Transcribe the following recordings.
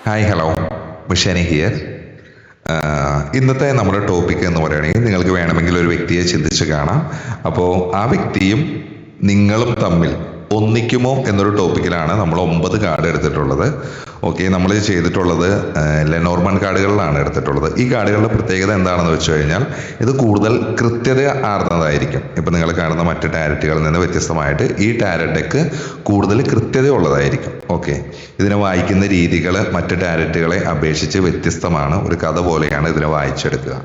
Hi hello മിഷാനി here. ഇന്നത്തെ നമ്മുടെ topic എന്ന് പറയുകയാണെങ്കിൽ നിങ്ങൾക്ക് വേണമെങ്കിൽ ഒരു വ്യക്തിയെ ചിന്തിച്ച് കാണാം. അപ്പോൾ ആ വ്യക്തിയും നിങ്ങളും തമ്മിൽ ഒന്നിക്കുമോ എന്നൊരു ടോപ്പിക്കിലാണ് നമ്മൾ 9 കാർഡ് എടുത്തിട്ടുള്ളത്. ഓക്കെ, നമ്മൾ ചെയ്തിട്ടുള്ളത് ലെനോർമൺ കാർഡുകളിലാണ് എടുത്തിട്ടുള്ളത്. ഈ കാർഡുകളുടെ പ്രത്യേകത എന്താണെന്ന് വെച്ച് കഴിഞ്ഞാൽ ഇത് കൂടുതൽ കൃത്യത ആർന്നതായിരിക്കും. ഇപ്പം നിങ്ങൾ കാണുന്ന മറ്റ് ടാരറ്റുകളിൽ നിന്ന് വ്യത്യസ്തമായിട്ട് ഈ ടാരറ്റ് ഡെക്ക് കൂടുതൽ കൃത്യത ഉള്ളതായിരിക്കും. ഓക്കെ, ഇതിനെ വായിക്കുന്ന രീതികൾ മറ്റ് ടാരറ്റുകളെ അപേക്ഷിച്ച് വ്യത്യസ്തമാണ്. ഒരു കഥ പോലെയാണ് ഇതിനെ വായിച്ചെടുക്കുക.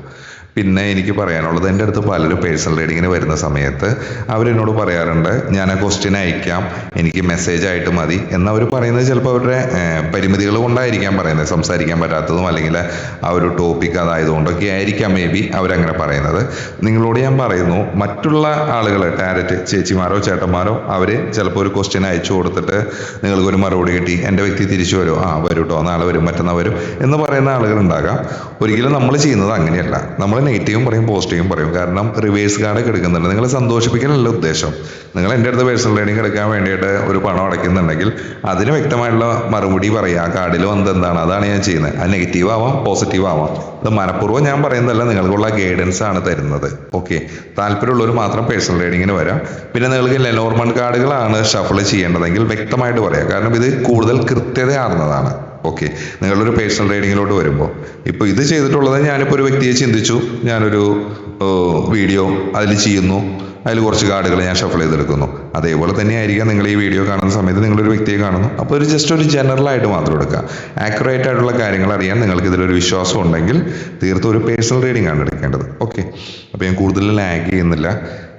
പിന്നെ എനിക്ക് പറയാനുള്ളത്, എൻ്റെ അടുത്ത് പലരും പേഴ്സണൽ റീഡിങ്ങിന് വരുന്ന സമയത്ത് അവരെന്നോട് പറയാറുണ്ട്, ഞാൻ ആ ക്വസ്റ്റ്യൻ അയക്കാം, എനിക്ക് മെസ്സേജ് ആയിട്ട് മതി എന്നവർ പറയുന്നത് ചിലപ്പോൾ അവരുടെ പരിമിതികൾ കൊണ്ടായിരിക്കാം പറയുന്നത്, സംസാരിക്കാൻ പറ്റാത്തതും അല്ലെങ്കിൽ ആ ഒരു ടോപ്പിക് അതായതുകൊണ്ടൊക്കെ ആയിരിക്കാം മേ ബി അവരങ്ങനെ പറയുന്നത്. നിങ്ങളോട് ഞാൻ പറയുന്നു, മറ്റുള്ള ആളുകൾ ടാരറ്റ് ചേച്ചിമാരോ ചേട്ടന്മാരോ അവർ ചിലപ്പോൾ ഒരു ക്വസ്റ്റ്യൻ അയച്ചു കൊടുത്തിട്ട് നിങ്ങൾക്കൊരു മറുപടി കിട്ടി, എൻ്റെ വ്യക്തി തിരിച്ചു വരുമോ, വരും കേട്ടോ, നാളെ വരും, മറ്റന്നാൾ വരും എന്ന് പറയുന്ന ആളുകളുണ്ടാകാം. ഒരിക്കലും നമ്മൾ ചെയ്യുന്നത് അങ്ങനെയല്ല. നമ്മൾ നെഗറ്റീവും പറയും പോസിറ്റീവും പറയും. കാരണം റിവേഴ്സ് കാർഡ് എടുക്കുന്നുണ്ട്. നിങ്ങളെ സന്തോഷിപ്പിക്കാനല്ല ഉദ്ദേശം. നിങ്ങൾ എൻ്റെ അടുത്ത് പേഴ്സണൽ റീഡിങ് എടുക്കാൻ വേണ്ടിയിട്ട് ഒരു പണം അടയ്ക്കുന്നുണ്ടെങ്കിൽ അതിന് വ്യക്തമായിട്ടുള്ള മറുപടി പറയുക. ആ കാർഡിൽ വന്നത് എന്താണ്, അതാണ് ഞാൻ ചെയ്യുന്നത്. അത് നെഗറ്റീവ് ആവാം പോസിറ്റീവ് ആവാം. അത് മനഃപൂർവ്വം ഞാൻ പറയുന്നതല്ല, നിങ്ങൾക്കുള്ള ഗൈഡൻസ് ആണ് തരുന്നത്. ഓക്കെ, താല്പര്യമുള്ളവർ മാത്രം പേഴ്സണൽ റീഡിങ്ങിന് വരാം. പിന്നെ നിങ്ങൾക്ക് ലെനോർമൺ കാർഡുകളാണ് ഷഫിൾ ചെയ്യേണ്ടതെങ്കിൽ വ്യക്തമായിട്ട് പറയാം. കാരണം ഇത് കൂടുതൽ കൃത്യതയാർന്നതാണ്. ഓക്കെ, നിങ്ങളൊരു പേഴ്സണൽ റീഡിങ്ങിലോട്ട് വരുമ്പോൾ ഇപ്പോൾ ഇത് ചെയ്തിട്ടുള്ളത്, ഞാനിപ്പോൾ ഒരു വ്യക്തിയെ ചിന്തിച്ചു, ഞാനൊരു വീഡിയോ അതിൽ ചെയ്യുന്നു, അതിൽ കുറച്ച് കാർഡുകൾ ഞാൻ ഷഫിൾ ചെയ്തെടുക്കുന്നു. അതേപോലെ തന്നെ ആയിരിക്കാം നിങ്ങൾ ഈ വീഡിയോ കാണുന്ന സമയത്ത് നിങ്ങളൊരു വ്യക്തിയെ കാണുന്നു. അപ്പോൾ ഒരു ജസ്റ്റ് ഒരു ജനറലായിട്ട് മാത്രം എടുക്കുക. ആക്യുറേറ്റ് ആയിട്ടുള്ള കാര്യങ്ങൾ അറിയാൻ നിങ്ങൾക്ക് ഇതിലൊരു വിശ്വാസം ഉണ്ടെങ്കിൽ തീർത്തും ഒരു പേഴ്സണൽ റീഡിംഗ് ആണ് എടുക്കേണ്ടത്. ഓക്കെ, അപ്പോൾ ഞാൻ കൂടുതൽ ലാഗ് ചെയ്യുന്നില്ല.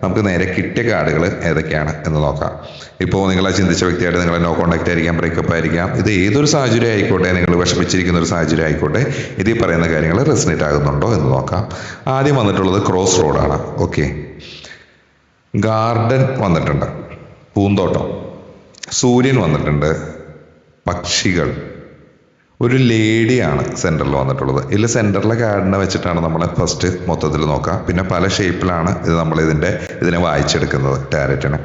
നമുക്ക് നേരെ കിട്ടിയ കാർഡുകൾ ഏതൊക്കെയാണ് എന്ന് നോക്കാം. ഇപ്പോൾ നിങ്ങൾ ചിന്തിച്ച വ്യക്തിയായിട്ട് നിങ്ങളെ നോ കോൺടാക്റ്റ് ആയിരിക്കാം, ബ്രേക്കപ്പ് ആയിരിക്കാം. ഇത് ഏതൊരു സാഹചര്യം ആയിക്കോട്ടെ, നിങ്ങൾ വിഷമിച്ചിരിക്കുന്ന ഒരു സാഹചര്യം ആയിക്കോട്ടെ, ഇത് ഈ പറയുന്ന കാര്യങ്ങൾ റെസനേറ്റ് ആകുന്നുണ്ടോ എന്ന് നോക്കാം. ആദ്യം വന്നിട്ടുള്ളത് ക്രോസ് റോഡാണ്. ഓക്കെ, ഗാർഡൻ വന്നിട്ടുണ്ട്, പൂന്തോട്ടം, സൂര്യൻ വന്നിട്ടുണ്ട്, പക്ഷികൾ, ഒരു ലേഡിയാണ് സെൻറ്ററിൽ വന്നിട്ടുള്ളത്. ഇതിൽ സെൻറ്ററിലെ കാർഡിനെ വെച്ചിട്ടാണ് നമ്മൾ ഫസ്റ്റ് മൊത്തത്തിൽ നോക്കാം. പിന്നെ പല ഷേപ്പിലാണ് ഇത് നമ്മൾ ഇതിനെ വായിച്ചെടുക്കുന്നത് ടാരറ്റിന്.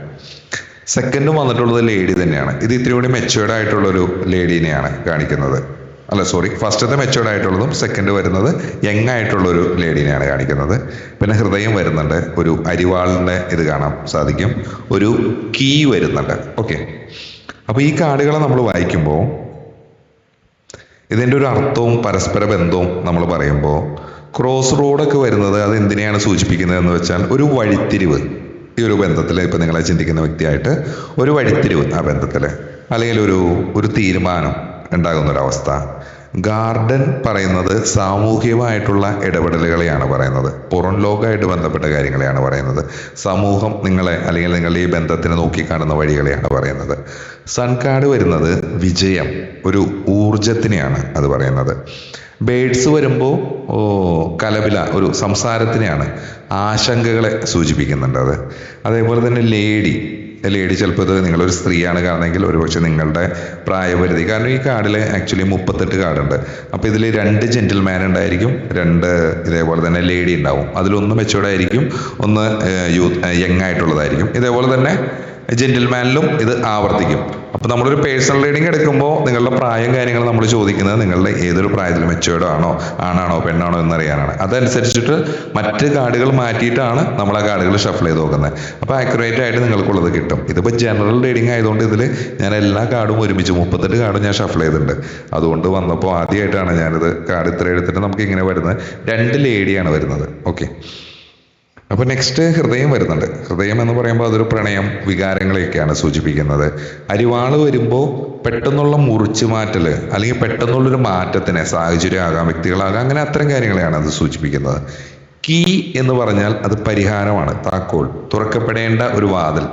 സെക്കൻഡും വന്നിട്ടുള്ളത് ലേഡി തന്നെയാണ്. ഇത് ഇത്തിരി കൂടി മെച്ചുവേർഡ് ആയിട്ടുള്ളൊരു ലേഡീനെയാണ് കാണിക്കുന്നത്. അല്ല സോറി, ഫസ്റ്റത്തെ മെച്ചുവേർഡ് ആയിട്ടുള്ളതും സെക്കൻഡ് വരുന്നത് യങ് ആയിട്ടുള്ളൊരു ലേഡീനെയാണ് കാണിക്കുന്നത്. പിന്നെ ഹൃദയം വരുന്നുണ്ട്, ഒരു അരിവാളിൻ്റെ ഇത് കാണാൻ സാധിക്കും, ഒരു കീ വരുന്നുണ്ട്. ഓക്കെ, അപ്പോൾ ഈ കാർഡുകളെ നമ്മൾ വായിക്കുമ്പോൾ ഇതിൻ്റെ ഒരു അർത്ഥവും പരസ്പര ബന്ധവും നമ്മൾ പറയുമ്പോൾ ക്രോസ് റോഡൊക്കെ വരുന്നത് അത് എന്തിനെയാണ് സൂചിപ്പിക്കുന്നത് എന്ന് വെച്ചാൽ ഒരു വഴിത്തിരിവ്. ഈ ഒരു ബന്ധത്തിൽ ഇപ്പം നിങ്ങളെ ചിന്തിക്കുന്ന വ്യക്തിയായിട്ട് ഒരു വഴിത്തിരിവ് ആ ബന്ധത്തിൽ, അല്ലെങ്കിൽ ഒരു തീരുമാനം ഉണ്ടാകുന്നൊരവസ്ഥ. ഗാർഡൻ പറയുന്നത് സാമൂഹികമായിട്ടുള്ള ഇടപെടലുകളെയാണ് പറയുന്നത്, പുറം ലോകമായിട്ട് ബന്ധപ്പെട്ട കാര്യങ്ങളെയാണ് പറയുന്നത്. സമൂഹം നിങ്ങളെ അല്ലെങ്കിൽ നിങ്ങളുടെ ഈ ബന്ധത്തിനെ നോക്കിക്കാണുന്ന വഴികളെയാണ് പറയുന്നത്. സൺ കാർഡ് വരുന്നത് വിജയം, ഒരു ഊർജത്തിനെയാണ് അത് പറയുന്നത്. ബേഡ്സ് വരുമ്പോൾ കലപില, ഒരു സംസാരത്തിനെയാണ്, ആശങ്കകളെ സൂചിപ്പിക്കുന്നുണ്ട് അത്. അതേപോലെ തന്നെ ലേഡി ചിലപ്പോൾ ഇത് നിങ്ങളൊരു സ്ത്രീയാണ് കാണുന്നതെങ്കിൽ ഒരുപക്ഷെ നിങ്ങളുടെ പ്രായപരിധി, കാരണം ഈ കാർഡിൽ ആക്ച്വലി 38 കാർഡുണ്ട്. അപ്പോൾ ഇതിൽ 2 ജെന്റിൽമാൻ ഉണ്ടായിരിക്കും, 2 ഇതേപോലെ തന്നെ ലേഡി ഉണ്ടാവും. അതിലൊന്ന് മെച്ചുവേർഡ് ആയിരിക്കും, ഒന്ന് യങ് ആയിട്ടുള്ളതായിരിക്കും. ഇതേപോലെ തന്നെ ജെന്റിൽമാനിലും ഇത് ആവർത്തിക്കും. അപ്പോൾ നമ്മളൊരു പേഴ്സണൽ റീഡിംഗ് എടുക്കുമ്പോൾ നിങ്ങളുടെ പ്രായം കാര്യങ്ങൾ നമ്മൾ ചോദിക്കുന്നത് നിങ്ങളുടെ ഏതൊരു പ്രായത്തിൽ മെച്ചുവേർഡ് ആണോ, ആണാണോ പെണ്ണാണോ എന്നറിയാനാണ്. അതനുസരിച്ചിട്ട് മറ്റ് കാർഡുകൾ മാറ്റിയിട്ടാണ് നമ്മൾ ആ കാർഡുകൾ ഷഫിൾ ചെയ്ത് നോക്കുന്നത്. അപ്പോൾ ആക്യുറേറ്റ് ആയിട്ട് നിങ്ങൾക്കുള്ളത് കിട്ടും. ഇതിപ്പോൾ ജനറൽ റീഡിംഗ് ആയതുകൊണ്ട് ഇതിൽ ഞാൻ എല്ലാ കാർഡും ഒരുമിച്ച് 38 കാർഡും ഞാൻ ഷഫിൾ ചെയ്തിട്ടുണ്ട്. അതുകൊണ്ട് വന്നപ്പോൾ ആദ്യമായിട്ടാണ് ഞാനിത് കാർഡ് ഇത്ര എടുത്തിട്ട് നമുക്ക് ഇങ്ങനെ വരുന്നത്. 2 ലേഡിയാണ് വരുന്നത്. ഓക്കെ, അപ്പോൾ നെക്സ്റ്റ് ഹൃദയം വരുന്നുണ്ട്. ഹൃദയം എന്ന് പറയുമ്പോൾ അതൊരു പ്രണയം, വികാരങ്ങളെയൊക്കെയാണ് സൂചിപ്പിക്കുന്നത്. അരിവാള് വരുമ്പോൾ പെട്ടെന്നുള്ള മുറിച്ചു മാറ്റൽ, അല്ലെങ്കിൽ പെട്ടെന്നുള്ളൊരു മാറ്റത്തിന്, സാഹചര്യമാകാം, വ്യക്തികളാകാം, അങ്ങനെ അത്തരം കാര്യങ്ങളെയാണ് അത് സൂചിപ്പിക്കുന്നത്. കീ എന്ന് പറഞ്ഞാൽ അത് പരിഹാരമാണ്, താക്കോൽ, തുറക്കപ്പെടേണ്ട ഒരു വാതിൽ.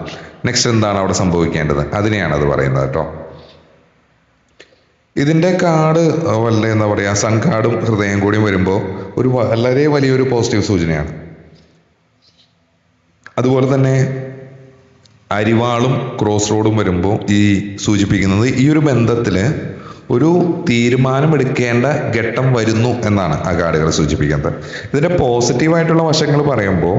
നെക്സ്റ്റ് എന്താണ് അവിടെ സംഭവിക്കേണ്ടത്, അതിനെയാണ് അത് പറയുന്നത് കേട്ടോ. ഇതിൻ്റെ കാർഡ് എന്താ പറയുക, സൺ കാർഡും ഹൃദയം കൂടിയും വരുമ്പോൾ ഒരു വളരെ വലിയൊരു പോസിറ്റീവ് സൂചനയാണ്. അതുപോലെ തന്നെ അരിവാളും ക്രോസ് റോഡും വരുമ്പോൾ ഈ സൂചിപ്പിക്കുന്നത് ഈ ഒരു ബന്ധത്തിൽ ഒരു തീരുമാനമെടുക്കേണ്ട ഘട്ടം വരുന്നു എന്നാണ് ആ കാർഡുകൾ സൂചിപ്പിക്കുന്നത്. ഇതിൻ്റെ പോസിറ്റീവായിട്ടുള്ള വശങ്ങൾ പറയുമ്പോൾ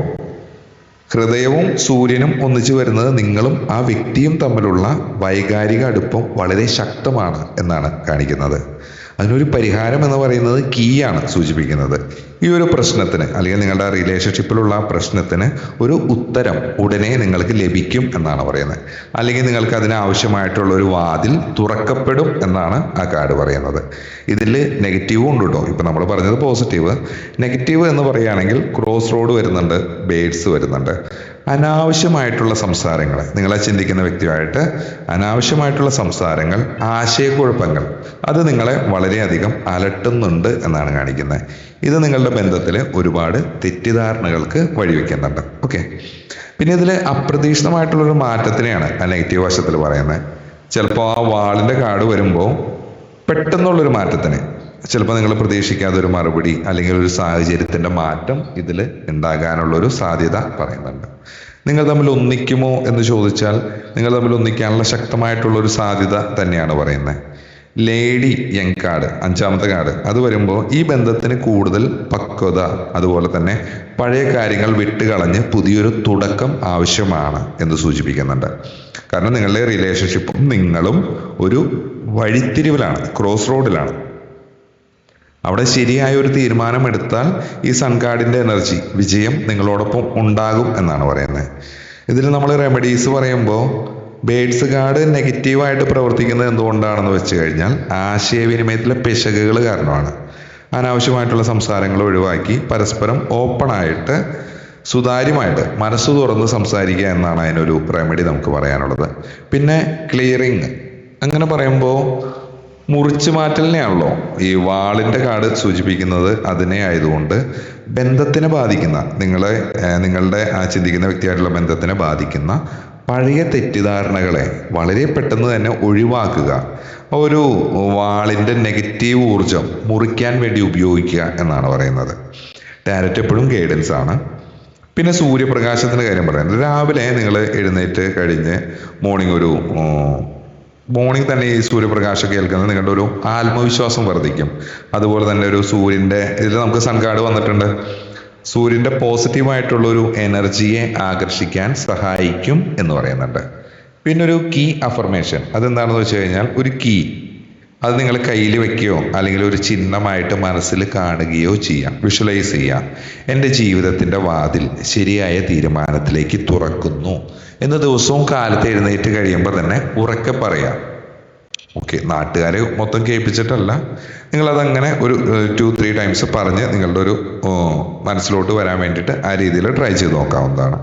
ഹൃദയവും സൂര്യനും ഒന്നിച്ചു വരുന്നത് നിങ്ങളും ആ വ്യക്തിയും തമ്മിലുള്ള വൈകാരിക അടുപ്പം വളരെ ശക്തമാണ് എന്നാണ് കാണിക്കുന്നത്. അതിനൊരു പരിഹാരം എന്ന് പറയുന്നത് കീയാണ് സൂചിപ്പിക്കുന്നത്. ഈ ഒരു പ്രശ്നത്തിന് അല്ലെങ്കിൽ നിങ്ങളുടെ റിലേഷൻഷിപ്പിലുള്ള ആ പ്രശ്നത്തിന് ഒരു ഉത്തരം ഉടനെ നിങ്ങൾക്ക് ലഭിക്കും എന്നാണ് പറയുന്നത്. അല്ലെങ്കിൽ നിങ്ങൾക്ക് അതിനാവശ്യമായിട്ടുള്ള ഒരു വാതിൽ തുറക്കപ്പെടും എന്നാണ് ആ കാർഡ് പറയുന്നത്. ഇതിൽ നെഗറ്റീവും ഉണ്ട് കേട്ടോ. ഇപ്പം നമ്മൾ പറഞ്ഞത് പോസിറ്റീവ്. നെഗറ്റീവ് എന്ന് പറയുകയാണെങ്കിൽ ക്രോസ് റോഡ് വരുന്നുണ്ട്, ബേഡ്സ് വരുന്നുണ്ട്. അനാവശ്യമായിട്ടുള്ള സംസാരങ്ങൾ, നിങ്ങളെ ചിന്തിക്കുന്ന വ്യക്തിയുമായിട്ട് അനാവശ്യമായിട്ടുള്ള സംസാരങ്ങൾ, ആശയക്കുഴപ്പങ്ങൾ, അത് നിങ്ങളെ വളരെയധികം അലട്ടുന്നുണ്ട് എന്നാണ് കാണിക്കുന്നത്. ഇത് നിങ്ങളുടെ ബന്ധത്തിൽ ഒരുപാട് തെറ്റിദ്ധാരണകൾക്ക് വഴിവെക്കുന്നുണ്ട്. ഓക്കെ, പിന്നെ ഇതിൽ അപ്രതീക്ഷിതമായിട്ടുള്ളൊരു മാറ്റത്തിനെയാണ് ആ നെഗറ്റീവ് വശത്തിൽ പറയുന്നത്. ചിലപ്പോൾ ആ വാളിൻ്റെ കാർഡ് വരുമ്പോൾ പെട്ടെന്നുള്ളൊരു മാറ്റത്തിന്, ചിലപ്പോൾ നിങ്ങൾ പ്രതീക്ഷിക്കാതെ ഒരു മറുപടി അല്ലെങ്കിൽ ഒരു സാഹചര്യത്തിൻ്റെ മാറ്റം ഇതിൽ ഉണ്ടാകാനുള്ളൊരു സാധ്യത പറയുന്നുണ്ട്. നിങ്ങൾ തമ്മിൽ ഒന്നിക്കുമോ എന്ന് ചോദിച്ചാൽ നിങ്ങൾ തമ്മിൽ ഒന്നിക്കാനുള്ള ശക്തമായിട്ടുള്ളൊരു സാധ്യത തന്നെയാണ് പറയുന്നത്. ലേഡി യങ് കാർഡ്, 5ാമത്തെ കാർഡ്, അത് വരുമ്പോൾ ഈ ബന്ധത്തിന് കൂടുതൽ പക്വത, അതുപോലെ തന്നെ പഴയ കാര്യങ്ങൾ വിട്ടുകളഞ്ഞ് പുതിയൊരു തുടക്കം ആവശ്യമാണ് എന്ന് സൂചിപ്പിക്കുന്നുണ്ട്. കാരണം നിങ്ങളുടെ റിലേഷൻഷിപ്പും നിങ്ങളും ഒരു വഴിത്തിരിവിലാണ്, ക്രോസ് റോഡിലാണ്. അവിടെ ശരിയായ ഒരു തീരുമാനം എടുത്താൽ ഈ സൺ കാർഡിൻ്റെ എനർജി, വിജയം നിങ്ങളോടൊപ്പം ഉണ്ടാകും എന്നാണ് പറയുന്നത്. ഇതിൽ നമ്മൾ റെമഡീസ് പറയുമ്പോൾ ബേഡ്സ് കാർഡ് നെഗറ്റീവായിട്ട് പ്രവർത്തിക്കുന്നത് എന്തുകൊണ്ടാണെന്ന് വെച്ച് കഴിഞ്ഞാൽ ആശയവിനിമയത്തിലെ പിശകുകൾ കാരണമാണ്. അനാവശ്യമായിട്ടുള്ള സംസാരങ്ങൾ ഒഴിവാക്കി പരസ്പരം ഓപ്പണായിട്ട് സുതാര്യമായിട്ട് മനസ്സ് തുറന്ന് സംസാരിക്കുക എന്നാണ് അതിനൊരു റെമഡി നമുക്ക് പറയാനുള്ളത്. പിന്നെ ക്ലിയറിങ്, അങ്ങനെ പറയുമ്പോൾ മുറിച്ചു മാറ്റലിനെയാണല്ലോ ഈ വാളിൻ്റെ കാർഡ് സൂചിപ്പിക്കുന്നത്. അതിനെ ആയതുകൊണ്ട് ബന്ധത്തിനെ ബാധിക്കുന്ന, നിങ്ങളുടെ ആ ചിന്തിക്കുന്ന വ്യക്തിയായിട്ടുള്ള ബന്ധത്തിനെ ബാധിക്കുന്ന പഴയ തെറ്റിദ്ധാരണകളെ വളരെ പെട്ടെന്ന് തന്നെ ഒഴിവാക്കുക. ഒരു വാളിൻ്റെ നെഗറ്റീവ് ഊർജം മുറിക്കാൻ വേണ്ടി ഉപയോഗിക്കുക എന്നാണ് പറയുന്നത്. ടാരറ്റ് എപ്പോഴും ഗൈഡൻസ് ആണ്. പിന്നെ സൂര്യപ്രകാശത്തിൻ്റെ കാര്യം പറയുന്നത്, രാവിലെ നിങ്ങൾ എഴുന്നേറ്റ് കഴിഞ്ഞ് മോർണിംഗ് തന്നെ ഈ സൂര്യപ്രകാശമൊക്കെ ഏൽക്കുന്നത് നിങ്ങളുടെ ഒരു ആത്മവിശ്വാസം വർദ്ധിക്കും. അതുപോലെ തന്നെ ഒരു സൂര്യൻ്റെ ഇതിൽ നമുക്ക് സൺ കാർഡ് വന്നിട്ടുണ്ട്. സൂര്യൻ്റെ പോസിറ്റീവായിട്ടുള്ളൊരു എനർജിയെ ആകർഷിക്കാൻ സഹായിക്കും എന്ന് പറയുന്നുണ്ട്. പിന്നെ ഒരു കീ അഫർമേഷൻ, അതെന്താണെന്ന് വെച്ച് കഴിഞ്ഞാൽ ഒരു കീ, അത് നിങ്ങൾ കയ്യിൽ വെക്കുകയോ അല്ലെങ്കിൽ ഒരു ചിഹ്നമായിട്ട് മനസ്സിൽ കാണുകയോ ചെയ്യാം, വിഷ്വലൈസ് ചെയ്യാം. എൻ്റെ ജീവിതത്തിൻ്റെ വാതിൽ ശരിയായ തീരുമാനത്തിലേക്ക് തുറക്കുന്നു എന്ന് ദിവസവും കാലത്ത് എഴുന്നേറ്റ് കഴിയുമ്പോൾ തന്നെ ഉറക്കെ പറയാം. ഓക്കെ, നാട്ടുകാരെ മൊത്തം കേൾപ്പിച്ചിട്ടല്ല, നിങ്ങളതങ്ങനെ ഒരു 2-3 ടൈംസ് പറഞ്ഞ് നിങ്ങളുടെ ഒരു മനസ്സിലോട്ട് വരാൻ വേണ്ടിയിട്ട് ആ രീതിയിൽ ട്രൈ ചെയ്ത് നോക്കാവുന്നതാണ്.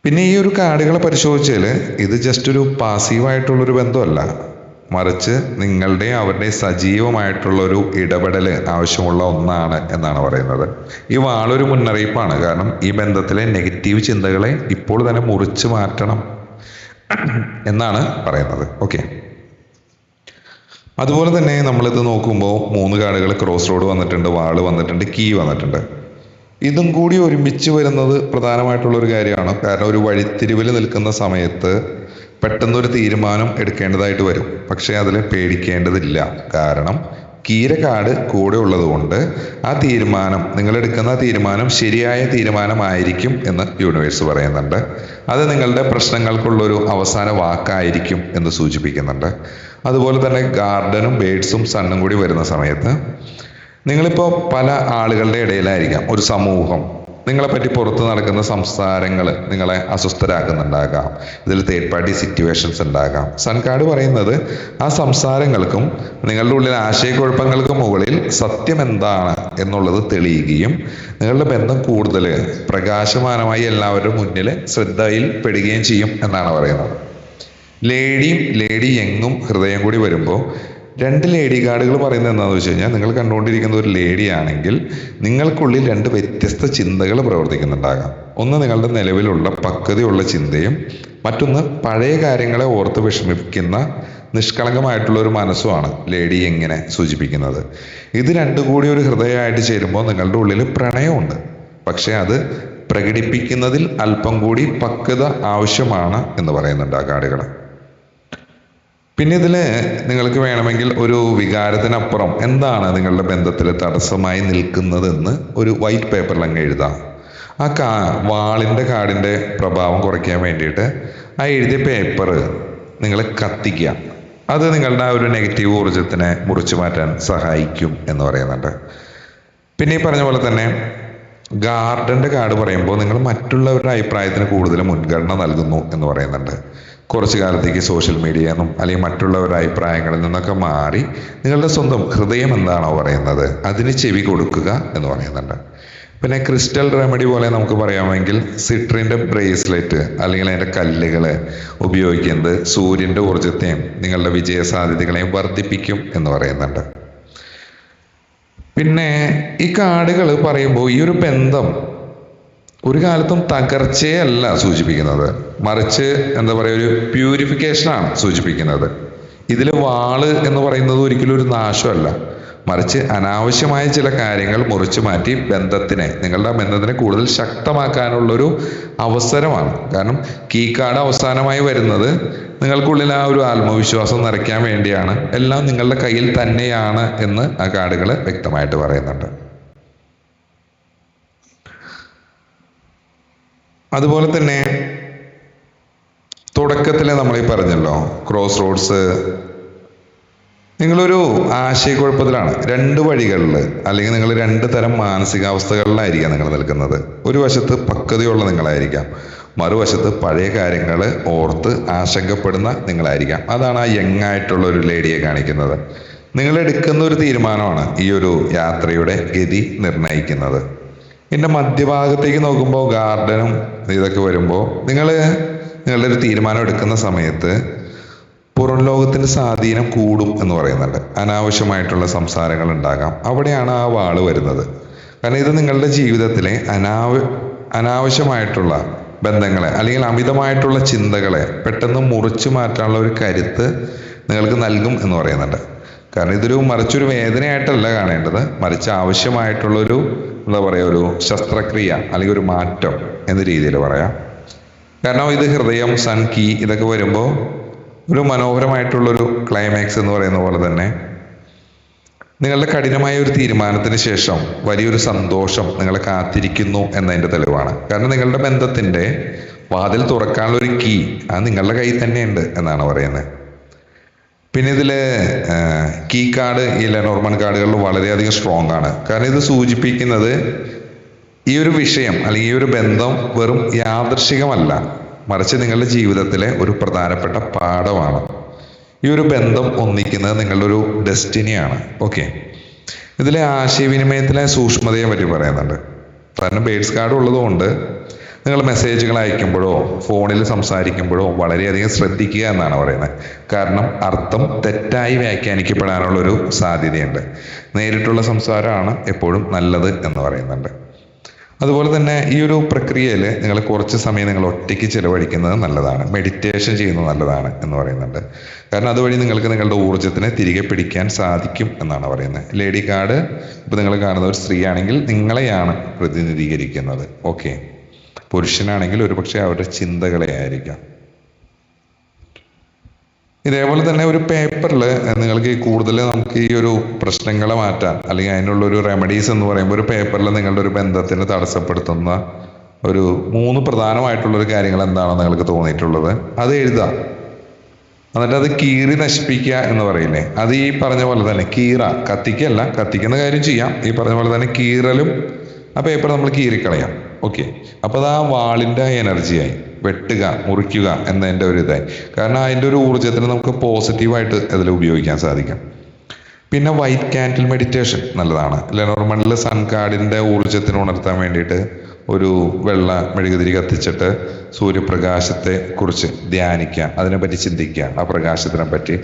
പിന്നെ ഈ ഒരു കാർഡുകളെ പരിശോധിച്ചാൽ ഇത് ജസ്റ്റ് ഒരു പാസീവായിട്ടുള്ളൊരു ബന്ധമല്ല, മറിച്ച് നിങ്ങളുടെ അവരുടെ സജീവമായിട്ടുള്ളൊരു ഇടപെടൽ ആവശ്യമുള്ള ഒന്നാണ് എന്നാണ് പറയുന്നത്. ഈ വാളൊരു മുന്നറിയിപ്പാണ്. കാരണം ഈ ബന്ധത്തിലെ നെഗറ്റീവ് ചിന്തകളെ ഇപ്പോൾ തന്നെ മുറിച്ച് മാറ്റണം എന്നാണ് പറയുന്നത്. ഓക്കെ, അതുപോലെ തന്നെ നമ്മളിത് നോക്കുമ്പോൾ 3 കാർഡുകൾ ക്രോസ് റോഡ് വന്നിട്ടുണ്ട്, വാള് വന്നിട്ടുണ്ട്, കീ വന്നിട്ടുണ്ട്. ഇതും കൂടി ഒരുമിച്ച് വരുന്നത് പ്രധാനമായിട്ടുള്ളൊരു കാര്യമാണ്. കാരണം ഒരു വഴിത്തിരിവിൽ നിൽക്കുന്ന സമയത്ത് പെട്ടെന്നൊരു തീരുമാനം എടുക്കേണ്ടതായിട്ട് വരും. പക്ഷേ അതിൽ പേടിക്കേണ്ടതില്ല. കാരണം കീര കാർഡ് കൂടെ ഉള്ളത് കൊണ്ട് ആ തീരുമാനം, നിങ്ങളെടുക്കുന്ന തീരുമാനം ശരിയായ തീരുമാനമായിരിക്കും എന്ന് യൂണിവേഴ്സ് പറയുന്നുണ്ട്. അത് നിങ്ങളുടെ പ്രശ്നങ്ങൾക്കുള്ളൊരു അവസാന വാക്കായിരിക്കും എന്ന് സൂചിപ്പിക്കുന്നുണ്ട്. അതുപോലെ തന്നെ ഗാർഡനും ബേഡ്സും സണ്ണും കൂടി വരുന്ന സമയത്ത് നിങ്ങളിപ്പോൾ പല ആളുകളുടെ ഇടയിലായിരിക്കാം, ഒരു സമൂഹം നിങ്ങളെപ്പറ്റി പുറത്ത് നടക്കുന്ന സംസാരങ്ങൾ നിങ്ങളെ അസ്വസ്ഥരാക്കുന്നുണ്ടാകാം. ഇതിൽ തേർഡ് പാർട്ടി സിറ്റുവേഷൻസ് ഉണ്ടാകാം. സൺ കാർഡ് പറയുന്നത് ആ സംസാരങ്ങൾക്കും നിങ്ങളുടെ ഉള്ളിൽ ആശയക്കുഴപ്പങ്ങൾക്കും മുകളിൽ സത്യം എന്താണ് എന്നുള്ളത് തെളിയുകയും നിങ്ങളുടെ ബന്ധം കൂടുതൽ പ്രകാശമാനമായി എല്ലാവരുടെ മുന്നിൽ ശ്രദ്ധയിൽ പെടുകയും ചെയ്യും എന്നാണ് പറയുന്നത്. ലേഡി യങ്ങും ഹൃദയം കൂടി വരുമ്പോൾ 2 ലേഡി കാർഡുകൾ പറയുന്നത് എന്താണെന്ന് വെച്ച് കഴിഞ്ഞാൽ, നിങ്ങൾ കണ്ടുകൊണ്ടിരിക്കുന്ന ഒരു ലേഡി ആണെങ്കിൽ നിങ്ങൾക്കുള്ളിൽ 2 വ്യത്യസ്ത ചിന്തകൾ പ്രവർത്തിക്കുന്നുണ്ടാകാം. ഒന്ന് നിങ്ങളുടെ നിലവിലുള്ള പക്വതയുള്ള ചിന്തയും മറ്റൊന്ന് പഴയ കാര്യങ്ങളെ ഓർത്ത് വിഷമിപ്പിക്കുന്ന നിഷ്കളങ്കമായിട്ടുള്ള ഒരു മനസ്സുമാണ് ലേഡി യങ്ങിനെ സൂചിപ്പിക്കുന്നത്. ഇത് 2 കൂടി ഒരു ഹൃദയമായിട്ട് ചേരുമ്പോൾ നിങ്ങളുടെ ഉള്ളിൽ പ്രണയമുണ്ട്. പക്ഷെ അത് പ്രകടിപ്പിക്കുന്നതിൽ അല്പം കൂടി പക്വത ആവശ്യമാണ് എന്ന് പറയുന്നുണ്ട് ആ കാർഡുകൾ. പിന്നെ ഇതിൽ നിങ്ങൾക്ക് വേണമെങ്കിൽ ഒരു വികാരത്തിനപ്പുറം എന്താണ് നിങ്ങളുടെ ബന്ധത്തിൽ തടസ്സമായി നിൽക്കുന്നതെന്ന് ഒരു വൈറ്റ് പേപ്പറിൽ അങ്ങ് എഴുതാം. ആ വാളിൻ്റെ കാർഡിൻ്റെ പ്രഭാവം കുറയ്ക്കാൻ വേണ്ടിയിട്ട് ആ എഴുതിയ പേപ്പർ നിങ്ങൾ കത്തിക്കുക. അത് നിങ്ങളുടെ ആ ഒരു നെഗറ്റീവ് ഊർജത്തിനെ മുറിച്ചു മാറ്റാൻ സഹായിക്കും എന്ന് പറയുന്നുണ്ട്. പിന്നെ ഈ പറഞ്ഞ പോലെ തന്നെ ഗാർഡന്റെ കാർഡ് പറയുമ്പോൾ നിങ്ങൾ മറ്റുള്ളവരുടെ അഭിപ്രായത്തിന് കൂടുതൽ മുൻഗണന നൽകുന്നു എന്ന് പറയുന്നുണ്ട്. കുറച്ചു കാലത്തേക്ക് സോഷ്യൽ മീഡിയയിൽ നിന്നും അല്ലെങ്കിൽ മറ്റുള്ളവരുടെ അഭിപ്രായങ്ങളിൽ നിന്നൊക്കെ മാറി നിങ്ങളുടെ സ്വന്തം ഹൃദയം എന്താണോ പറയുന്നത് അതിന് ചെവി കൊടുക്കുക എന്ന് പറയുന്നുണ്ട്. പിന്നെ ക്രിസ്റ്റൽ റെമഡി പോലെ നമുക്ക് പറയാമെങ്കിൽ സിട്രിൻ്റെ ബ്രേസ്ലെറ്റ് അല്ലെങ്കിൽ അതിൻ്റെ കല്ലുകൾ ഉപയോഗിക്കുന്നത് സൂര്യൻ്റെ ഊർജത്തെയും നിങ്ങളുടെ വിജയ സാധ്യതകളെയും വർദ്ധിപ്പിക്കും എന്ന് പറയുന്നുണ്ട്. പിന്നെ ഈ കാർഡുകൾ പറയുമ്പോൾ ഈ ഒരു ബന്ധം ഒരു കാലത്തും തകർച്ചയല്ല സൂചിപ്പിക്കുന്നത്, മറിച്ച് എന്താ പറയുക ഒരു പ്യൂരിഫിക്കേഷനാണ് സൂചിപ്പിക്കുന്നത്. ഇതിൽ വാള് എന്ന് പറയുന്നത് ഒരിക്കലും ഒരു നാശമല്ല, മറിച്ച് അനാവശ്യമായ ചില കാര്യങ്ങൾ മുറിച്ചു മാറ്റി നിങ്ങളുടെ ബന്ധത്തിനെ കൂടുതൽ ശക്തമാക്കാനുള്ളൊരു അവസരമാണ്. കാരണം കീ കാർഡ് അവസാനമായി വരുന്നത് നിങ്ങൾക്കുള്ളിൽ ആ ഒരു ആത്മവിശ്വാസം നിറയ്ക്കാൻ വേണ്ടിയാണ്. എല്ലാം നിങ്ങളുടെ കയ്യിൽ തന്നെയാണ് എന്ന് ആ കാർഡുകൾ വ്യക്തമായിട്ട് പറയുന്നുണ്ട്. അതുപോലെ തന്നെ തുടക്കത്തിൽ നമ്മൾ ഈ പറഞ്ഞല്ലോ ക്രോസ് റോഡ്സ്, നിങ്ങളൊരു ആശയക്കുഴപ്പത്തിലാണ്. രണ്ട് വഴികളിൽ അല്ലെങ്കിൽ നിങ്ങൾ രണ്ട് തരം മാനസികാവസ്ഥകളിലായിരിക്കാം നിങ്ങൾ നിൽക്കുന്നത്. ഒരു വശത്ത് പക്വതയുള്ള നിങ്ങളായിരിക്കാം, മറുവശത്ത് പഴയ കാര്യങ്ങൾ ഓർത്ത് ആശങ്കപ്പെടുന്ന നിങ്ങളായിരിക്കാം. അതാണ് ആ യങ് ആയിട്ടുള്ള ഒരു ലേഡിയെ കാണിക്കുന്നത്. നിങ്ങൾ എടുക്കുന്ന ഒരു തീരുമാനമാണ് ഈ ഒരു യാത്രയുടെ ഗതി നിർണ്ണയിക്കുന്നത്. ഇതിൻ്റെ മധ്യഭാഗത്തേക്ക് നോക്കുമ്പോൾ ഗാർഡനും ഇതൊക്കെ വരുമ്പോൾ നിങ്ങളുടെ ഒരു തീരുമാനം എടുക്കുന്ന സമയത്ത് പുറം ലോകത്തിൻ്റെ സ്വാധീനം കൂടും എന്ന് പറയുന്നുണ്ട്. അനാവശ്യമായിട്ടുള്ള സംസാരങ്ങൾ ഉണ്ടാകാം. അവിടെയാണ് ആ വാള് വരുന്നത്. കാരണം ഇത് നിങ്ങളുടെ ജീവിതത്തിലെ അനാവശ്യമായിട്ടുള്ള ബന്ധങ്ങളെ അല്ലെങ്കിൽ അമിതമായിട്ടുള്ള ചിന്തകളെ പെട്ടെന്ന് മുറിച്ചു മാറ്റാനുള്ള ഒരു കരുത്ത് നിങ്ങൾക്ക് നൽകും എന്ന് പറയുന്നുണ്ട്. കാരണം ഇതൊരു മറിച്ചൊരു വേദനയായിട്ടല്ല കാണേണ്ടത്, മറിച്ച് ആവശ്യമായിട്ടുള്ളൊരു എന്താ പറയുക ഒരു ശസ്ത്രക്രിയ അല്ലെങ്കിൽ ഒരു മാറ്റം എന്ന രീതിയിൽ പറയാം. കാരണം ഇത് ഹൃദയം, സൺ, കീ ഇതൊക്കെ വരുമ്പോൾ ഒരു മനോഹരമായിട്ടുള്ളൊരു ക്ലൈമാക്സ് എന്ന് പറയുന്ന പോലെ തന്നെ നിങ്ങളുടെ കഠിനമായ ഒരു തീരുമാനത്തിന് ശേഷം വലിയൊരു സന്തോഷം നിങ്ങളെ കാത്തിരിക്കുന്നു എന്നതിൻ്റെ തെളിവാണ്. കാരണം നിങ്ങളുടെ ബന്ധത്തിൻ്റെ വാതിൽ തുറക്കാനുള്ള ഒരു കീ അത് നിങ്ങളുടെ കയ്യിൽ തന്നെയുണ്ട് എന്നാണ് പറയുന്നത്. പിന്നെ ഇതിൽ കീ കാർഡ് ഈ ലെനോർമൻ കാർഡുകളിൽ വളരെയധികം സ്ട്രോങ് ആണ്. കാരണം ഇത് സൂചിപ്പിക്കുന്നത് ഈ ഒരു വിഷയം അല്ലെങ്കിൽ ഈ ഒരു ബന്ധം വെറും യാദൃശികമല്ല, മറിച്ച് നിങ്ങളുടെ ജീവിതത്തിലെ ഒരു പ്രധാനപ്പെട്ട പാഠമാണ്. ഈ ഒരു ബന്ധം ഒന്നിക്കുന്നത് നിങ്ങളുടെ ഒരു ഡെസ്റ്റിനിയാണ്. ഓക്കെ, ഇതിലെ ആശയവിനിമയത്തിലെ സൂക്ഷ്മതയെ പറ്റി പറയുന്നുണ്ട്. കാരണം ബേഡ്സ് കാർഡ് ഉള്ളതുകൊണ്ട് നിങ്ങൾ മെസ്സേജുകൾ അയക്കുമ്പോഴോ ഫോണിൽ സംസാരിക്കുമ്പോഴോ വളരെയധികം ശ്രദ്ധിക്കുക എന്നാണ് പറയുന്നത്. കാരണം അർത്ഥം തെറ്റായി വ്യാഖ്യാനിക്കപ്പെടാനുള്ളൊരു സാധ്യതയുണ്ട്. നേരിട്ടുള്ള സംസാരമാണ് എപ്പോഴും നല്ലത് എന്ന് പറയുന്നുണ്ട്. അതുപോലെ തന്നെ ഈ ഒരു പ്രക്രിയയിൽ നിങ്ങൾ കുറച്ച് സമയം നിങ്ങൾ ഒറ്റയ്ക്ക് ചിലവഴിക്കുന്നത് നല്ലതാണ്, മെഡിറ്റേഷൻ ചെയ്യുന്നത് നല്ലതാണ് എന്ന് പറയുന്നുണ്ട്. കാരണം അതുവഴി നിങ്ങൾക്ക് നിങ്ങളുടെ ഊർജ്ജത്തിനെ തിരികെ പിടിക്കാൻ സാധിക്കും എന്നാണ് പറയുന്നത്. ലേഡി കാർഡ് ഇപ്പോൾ നിങ്ങൾ കാണുന്ന ഒരു സ്ത്രീ ആണെങ്കിൽ നിങ്ങളെയാണ് പ്രതിനിധീകരിക്കുന്നത്. ഓക്കെ, പുരുഷനാണെങ്കിൽ ഒരുപക്ഷെ അവരുടെ ചിന്തകളെ ആയിരിക്കാം. ഇതേപോലെ തന്നെ ഒരു പേപ്പറിൽ നിങ്ങൾക്ക് കൂടുതൽ നമുക്ക് ഈ ഒരു പ്രശ്നങ്ങളെ മാറ്റാൻ അല്ലെങ്കിൽ അതിനുള്ളൊരു റെമഡീസ് എന്ന് പറയുമ്പോൾ ഒരു പേപ്പറിൽ നിങ്ങളുടെ ഒരു ബന്ധത്തിന് തടസ്സപ്പെടുത്തുന്ന ഒരു 3 പ്രധാനമായിട്ടുള്ളൊരു കാര്യങ്ങൾ എന്താണെന്ന് നിങ്ങൾക്ക് തോന്നിയിട്ടുള്ളത് അത് എഴുതാം. എന്നിട്ട് അത് കീറി നശിപ്പിക്കുക എന്ന് പറയില്ലേ, അത് ഈ പറഞ്ഞ പോലെ തന്നെ കത്തിക്കല്ല, കത്തിക്കുന്ന കാര്യം ചെയ്യാം. ഈ പറഞ്ഞ പോലെ തന്നെ കീറലും ആ പേപ്പർ നമ്മൾ കീറിക്കളയാം. ഓക്കെ, അപ്പോൾ അത് ആ വാളിൻ്റെ എനർജിയായി വെട്ടുക, മുറിക്കുക എന്നതിൻ്റെ ഒരു ഇതായി. കാരണം അതിൻ്റെ ഒരു ഊർജ്ജത്തിന് നമുക്ക് പോസിറ്റീവായിട്ട് അതിൽ ഉപയോഗിക്കാൻ സാധിക്കും. പിന്നെ വൈറ്റ് ക്യാൻഡിൽ മെഡിറ്റേഷൻ നല്ലതാണ്. ലെനോർമണിൽ സൺ കാർഡിൻ്റെ ഊർജ്ജത്തിന് ഉണർത്താൻ വേണ്ടിയിട്ട് ഒരു വെള്ള മെഴുകുതിരി കത്തിച്ചിട്ട് സൂര്യപ്രകാശത്തെ കുറിച്ച് ധ്യാനിക്കുക, അതിനെപ്പറ്റി ചിന്തിക്കുക, ആ പ്രകാശത്തിനെ പറ്റി.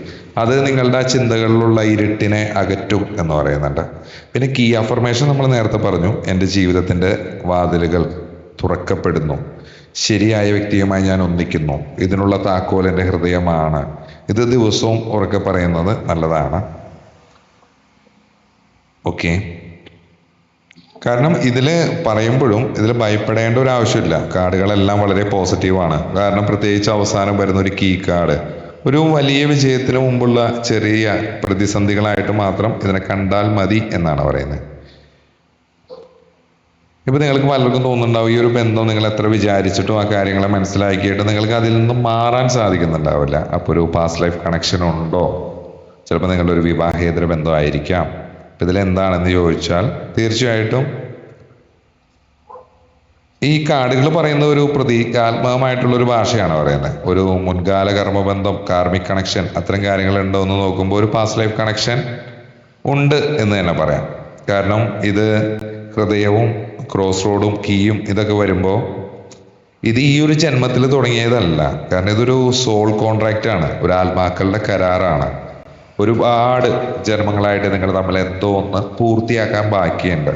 അത് നിങ്ങളുടെ ആ ചിന്തകളിലുള്ള ഇരുട്ടിനെ അകറ്റും എന്ന് പറയുന്നുണ്ട്. പിന്നെ കീ അഫർമേഷൻ നമ്മൾ നേരത്തെ പറഞ്ഞു, എൻ്റെ ജീവിതത്തിൻ്റെ വാതിലുകൾ തുറക്കപ്പെടുന്നു, ശരിയായ വ്യക്തിയുമായി ഞാൻ ഒന്നിക്കുന്നു, ഇതിനുള്ള താക്കോൽ എൻ്റെ ഹൃദയമാണ്. ഇത് ദിവസവും ഉറക്കെ പറയുന്നത് നല്ലതാണ്. ഓക്കെ, കാരണം ഇതിൽ പറയുമ്പോഴും ഇതിൽ ഭയപ്പെടേണ്ട ഒരു ആവശ്യമില്ല. കാർഡുകളെല്ലാം വളരെ പോസിറ്റീവാണ്. കാരണം പ്രത്യേകിച്ച് അവസാനം വരുന്ന ഒരു കീ കാർഡ് ഒരു വലിയ വിജയത്തിന് മുമ്പുള്ള ചെറിയ പ്രതിസന്ധികളായിട്ട് മാത്രം ഇതിനെ കണ്ടാൽ മതി എന്നാണ് പറയുന്നത്. ഇപ്പൊ നിങ്ങൾക്ക് പലർക്കും തോന്നുന്നുണ്ടാവും ഈ ഒരു ബന്ധം നിങ്ങൾ എത്ര വിചാരിച്ചിട്ടും ആ കാര്യങ്ങളെ മനസ്സിലാക്കിയിട്ട് നിങ്ങൾക്ക് അതിൽ നിന്നും മാറാൻ സാധിക്കുന്നുണ്ടാവില്ല. അപ്പോൾ ഒരു പാസ്റ്റ് ലൈഫ് കണക്ഷൻ ഉണ്ടോ? ചിലപ്പോൾ നിങ്ങളുടെ ഒരു വിവാഹേതര ബന്ധമായിരിക്കാം. ഇതിലെന്താണെന്ന് ചോദിച്ചാൽ തീർച്ചയായിട്ടും ഈ കാർഡുകൾ പറയുന്ന ഒരു പ്രതീകാത്മകമായിട്ടുള്ള ഒരു ഭാഷയാണ് പറയുന്നത്. ഒരു മുൻകാല കർമ്മബന്ധം, കാർമിക് കണക്ഷൻ, അത്തരം കാര്യങ്ങൾ ഉണ്ടോ എന്ന് നോക്കുമ്പോൾ ഒരു പാസ്റ്റ് ലൈഫ് കണക്ഷൻ ഉണ്ട് എന്ന് തന്നെ പറയാം. കാരണം ഇത് ഹൃദയവും ക്രോസ് റോഡും കീയും ഇതൊക്കെ വരുമ്പോൾ ഇത് ഈ ഒരു ജന്മത്തിൽ തുടങ്ങിയതല്ല. കാരണം ഇതൊരു സോൾ കോൺട്രാക്റ്റ് ആണ്, ഒരു ആത്മാക്കളുടെ കരാറാണ്. ഒരുപാട് ജന്മങ്ങളായിട്ട് നിങ്ങൾ തമ്മിൽ എന്തോ ഒന്ന് പൂർത്തിയാക്കാൻ ബാക്കിയുണ്ട്.